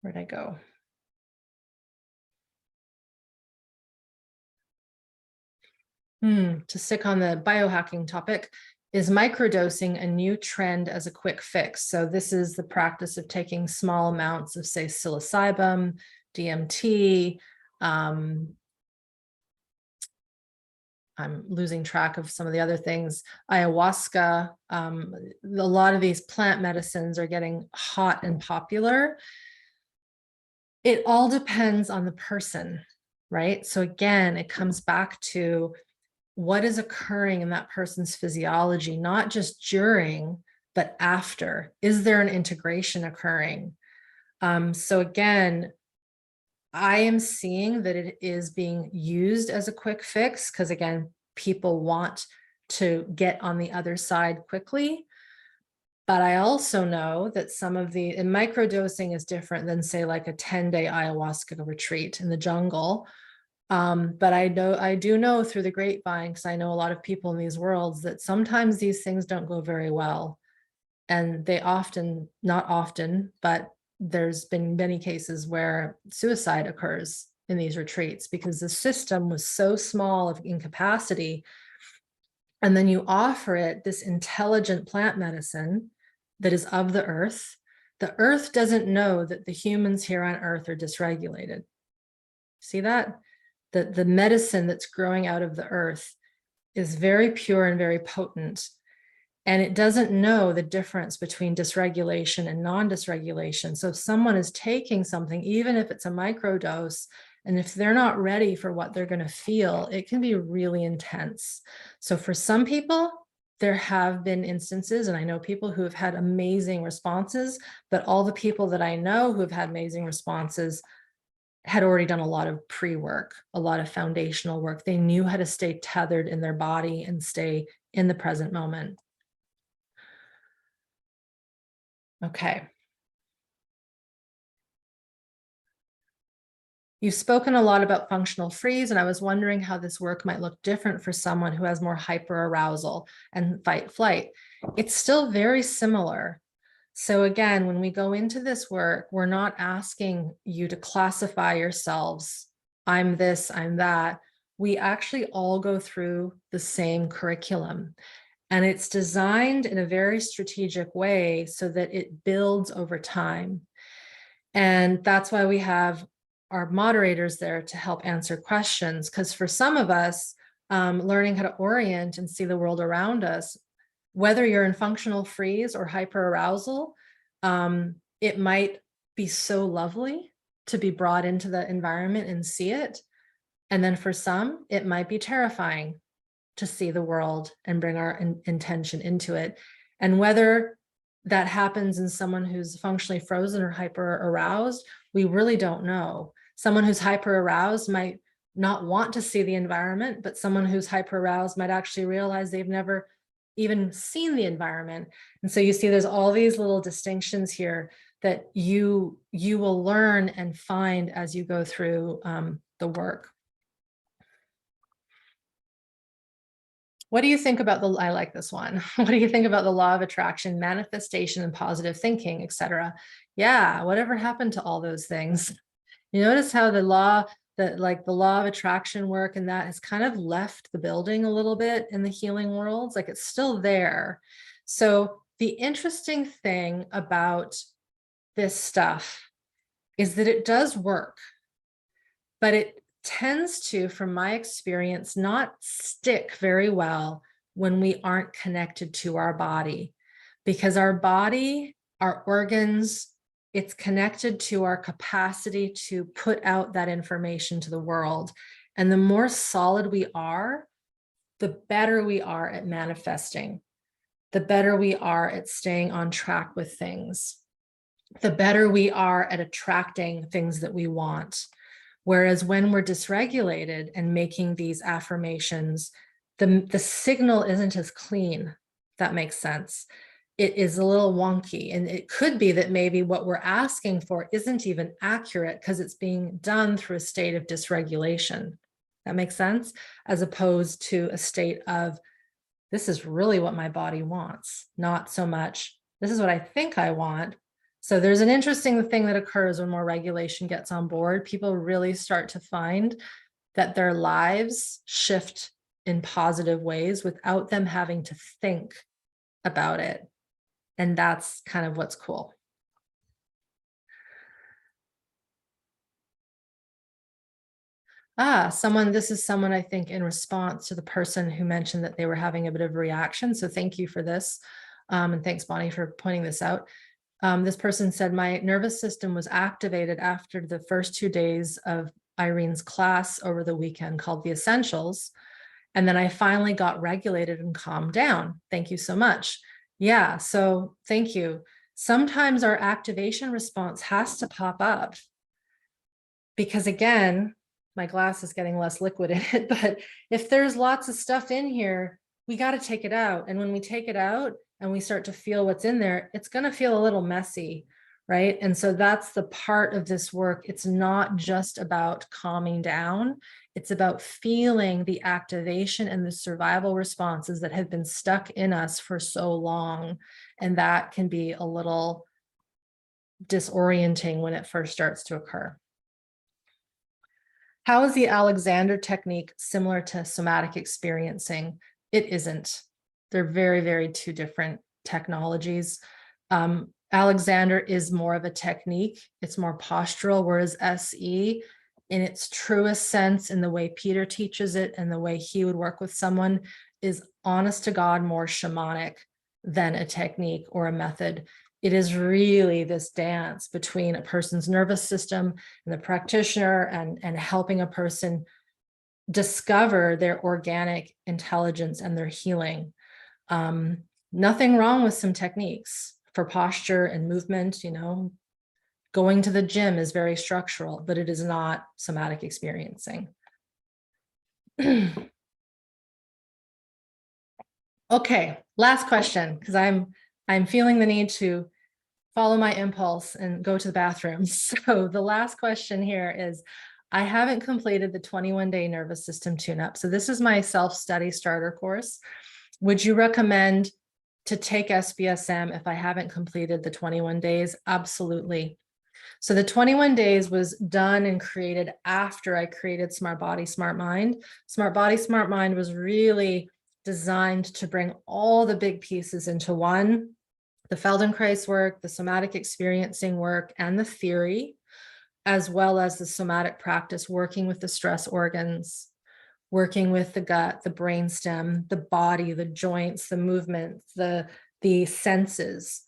Where'd I go? To stick on the biohacking topic, is microdosing a new trend as a quick fix? So this is the practice of taking small amounts of, say, psilocybin, DMT. I'm losing track of some of the other things. Ayahuasca. A lot of these plant medicines are getting hot and popular. It all depends on the person, right? So again, it comes back to what is occurring in that person's physiology, not just during, but after. Is there an integration occurring? So again, I am seeing that it is being used as a quick fix because, again, people want to get on the other side quickly. But I also know that some of the, and microdosing is different than, say, like a 10-day ayahuasca retreat in the jungle. But I do know through the grapevine, because I know a lot of people in these worlds, that sometimes these things don't go very well. And they often, not often, but there's been many cases where suicide occurs in these retreats because the system was so small in capacity. And then you offer it this intelligent plant medicine that is of the earth. The earth doesn't know that the humans here on earth are dysregulated. See that? The medicine that's growing out of the earth is very pure and very potent. And it doesn't know the difference between dysregulation and non-dysregulation. So if someone is taking something, even if it's a microdose, and if they're not ready for what they're going to feel, it can be really intense. So for some people, there have been instances, and I know people who have had amazing responses, but all the people that I know who have had amazing responses had already done a lot of pre-work, a lot of foundational work. They knew how to stay tethered in their body and stay in the present moment. Okay. You've spoken a lot about functional freeze, and I was wondering how this work might look different for someone who has more hyperarousal and fight flight. It's still very similar. So again, when we go into this work, we're not asking you to classify yourselves. I'm this, I'm that. We actually all go through the same curriculum. And it's designed in a very strategic way so that it builds over time. And that's why we have our moderators there to help answer questions. Because for some of us, learning how to orient and see the world around us, whether you're in functional freeze or hyperarousal, it might be so lovely to be brought into the environment and see it. And then for some, it might be terrifying to see the world and bring our intention into it. And whether that happens in someone who's functionally frozen or hyper aroused, we really don't know. Someone who's hyper aroused might not want to see the environment, but someone who's hyper aroused might actually realize they've never even seen the environment. And so you see there's all these little distinctions here that you will learn and find as you go through the work. What do you think about I like this one. What do you think about the law of attraction, manifestation, and positive thinking, etc.? Yeah, whatever happened to all those things? You notice how the law of attraction work and that has kind of left the building a little bit in the healing worlds, like it's still there. So the interesting thing about this stuff is that it does work, but it tends to, from my experience, not stick very well when we aren't connected to our body, because our body, our organs, it's connected to our capacity to put out that information to the world. And the more solid we are, the better we are at manifesting, the better we are at staying on track with things, the better we are at attracting things that we want. Whereas when we're dysregulated and making these affirmations, the signal isn't as clean, if that makes sense. It is a little wonky. And it could be that maybe what we're asking for isn't even accurate because it's being done through a state of dysregulation. That makes sense? As opposed to a state of, this is really what my body wants, not so much, this is what I think I want. So there's an interesting thing that occurs when more regulation gets on board. People really start to find that their lives shift in positive ways without them having to think about it. And that's kind of what's cool. This is someone I think in response to the person who mentioned that they were having a bit of a reaction. So thank you for this. And thanks, Bonnie, for pointing this out. This person said, my nervous system was activated after the first 2 days of Irene's class over the weekend called The Essentials. And then I finally got regulated and calmed down. Thank you so much. Yeah, so thank you. Sometimes our activation response has to pop up because, again, my glass is getting less liquid in it, but if there's lots of stuff in here, we got to take it out. And when we take it out and we start to feel what's in there, it's going to feel a little messy, right? And so that's the part of this work. It's not just about calming down. It's about feeling the activation and the survival responses that have been stuck in us for so long. And that can be a little disorienting when it first starts to occur. How is the Alexander technique similar to somatic experiencing? It isn't. They're very, very two different technologies. Alexander is more of a technique. It's more postural, whereas SE, in its truest sense, in the way Peter teaches it and the way he would work with someone, is honest to God more shamanic than a technique or a method. It is really this dance between a person's nervous system and the practitioner and helping a person discover their organic intelligence and their healing. Nothing wrong with some techniques for posture and movement. Going to the gym is very structural, but it is not somatic experiencing. Okay, last question, because I'm feeling the need to follow my impulse and go to the bathroom. So the last question here is, I haven't completed the 21-day nervous system tune-up. So this is my self-study starter course. Would you recommend to take SBSM if I haven't completed the 21 days? Absolutely. So the 21 days was done and created after I created Smart Body, Smart Mind. Smart Body, Smart Mind was really designed to bring all the big pieces into one: the Feldenkrais work, the somatic experiencing work, and the theory, as well as the somatic practice, working with the stress organs, working with the gut, the brainstem, the body, the joints, the movements, the senses.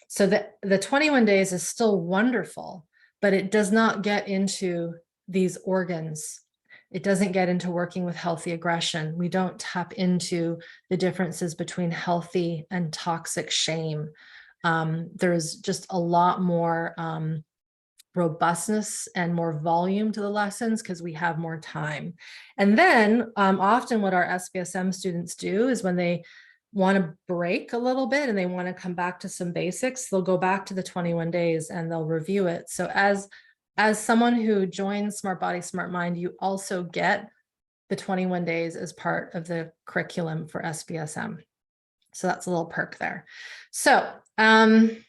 So the 21 days is still wonderful, but it does not get into these organs. It doesn't get into working with healthy aggression. We don't tap into the differences between healthy and toxic shame. There's just a lot more robustness and more volume to the lessons because we have more time. And then often what our SBSM students do is when they want to break a little bit and they want to come back to some basics, they'll go back to the 21 days and they'll review it. So as someone who joins Smart Body, Smart Mind, you also get the 21 days as part of the curriculum for SBSM. So that's a little perk there. So I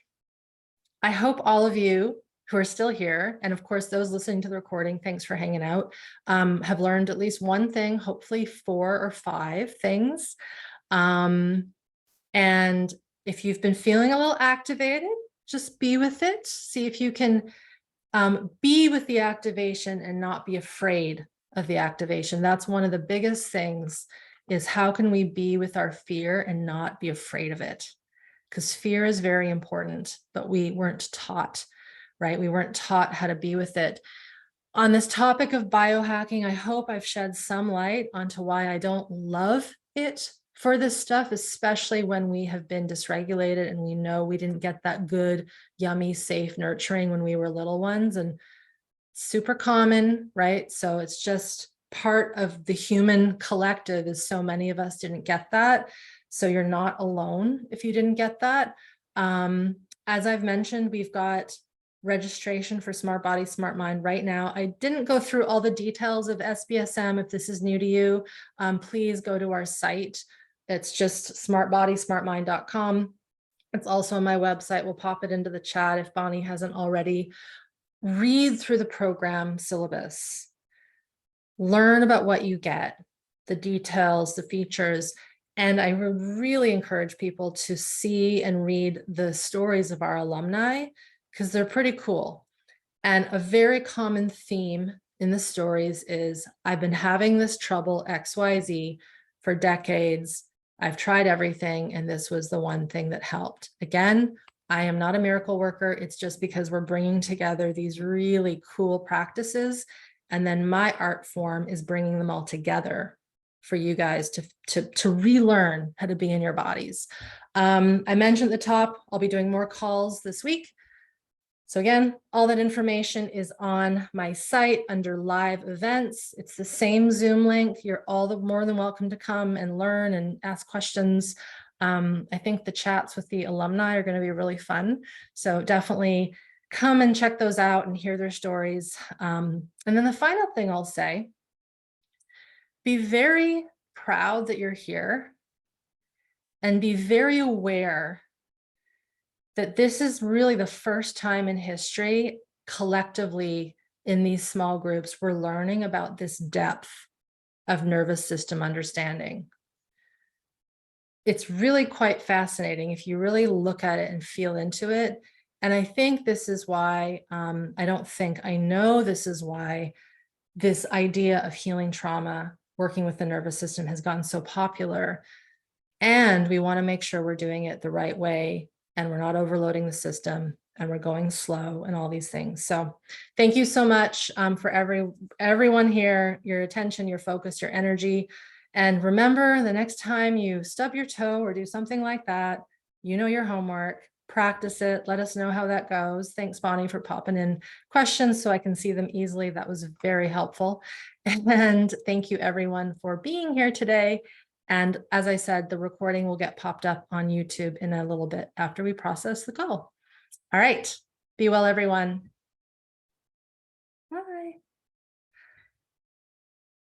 hope all of you who are still here, and of course, those listening to the recording, thanks for hanging out, have learned at least one thing, hopefully 4 or 5 things. And if you've been feeling a little activated, just be with it. See if you can Be with the activation and not be afraid of the activation. That's one of the biggest things, is how can we be with our fear and not be afraid of it? Because fear is very important, but we weren't taught, right? We weren't taught how to be with it. On this topic of biohacking, I hope I've shed some light onto why I don't love it for this stuff, especially when we have been dysregulated and we know we didn't get that good, yummy, safe nurturing when we were little ones, and super common, right? So it's just part of the human collective, is so many of us didn't get that. So you're not alone if you didn't get that. As I've mentioned, we've got registration for Smart Body, Smart Mind right now. I didn't go through all the details of SBSM. If this is new to you, please go to our site. It's just smartbodysmartmind.com. It's also on my website. We'll pop it into the chat if Bonnie hasn't already. Read through the program syllabus. Learn about what you get, the details, the features. And I would really encourage people to see and read the stories of our alumni, because they're pretty cool. And a very common theme in the stories is, I've been having this trouble XYZ for decades. I've tried everything, and this was the one thing that helped. Again, I am not a miracle worker. It's just because we're bringing together these really cool practices. And then my art form is bringing them all together for you guys to relearn how to be in your bodies. I mentioned at the top, I'll be doing more calls this week. So again, all that information is on my site under live events. It's the same Zoom link. You're all the more than welcome to come and learn and ask questions. I think the chats with the alumni are going to be really fun. So definitely come and check those out and hear their stories. And then the final thing I'll say, be very proud that you're here and be very aware that this is really the first time in history, collectively in these small groups, we're learning about this depth of nervous system understanding. It's really quite fascinating if you really look at it and feel into it. And I think this is why, I know this is why this idea of healing trauma, working with the nervous system, has gotten so popular. And we want to make sure we're doing it the right way, and we're not overloading the system, and we're going slow and all these things. So thank you so much for everyone here, your attention, your focus, your energy. And remember, the next time you stub your toe or do something like that, you know your homework, practice it. Let us know how that goes. Thanks, Bonnie, for popping in questions so I can see them easily. That was very helpful. And thank you everyone for being here today. And as I said, the recording will get popped up on YouTube in a little bit after we process the call. All right. Be well, everyone.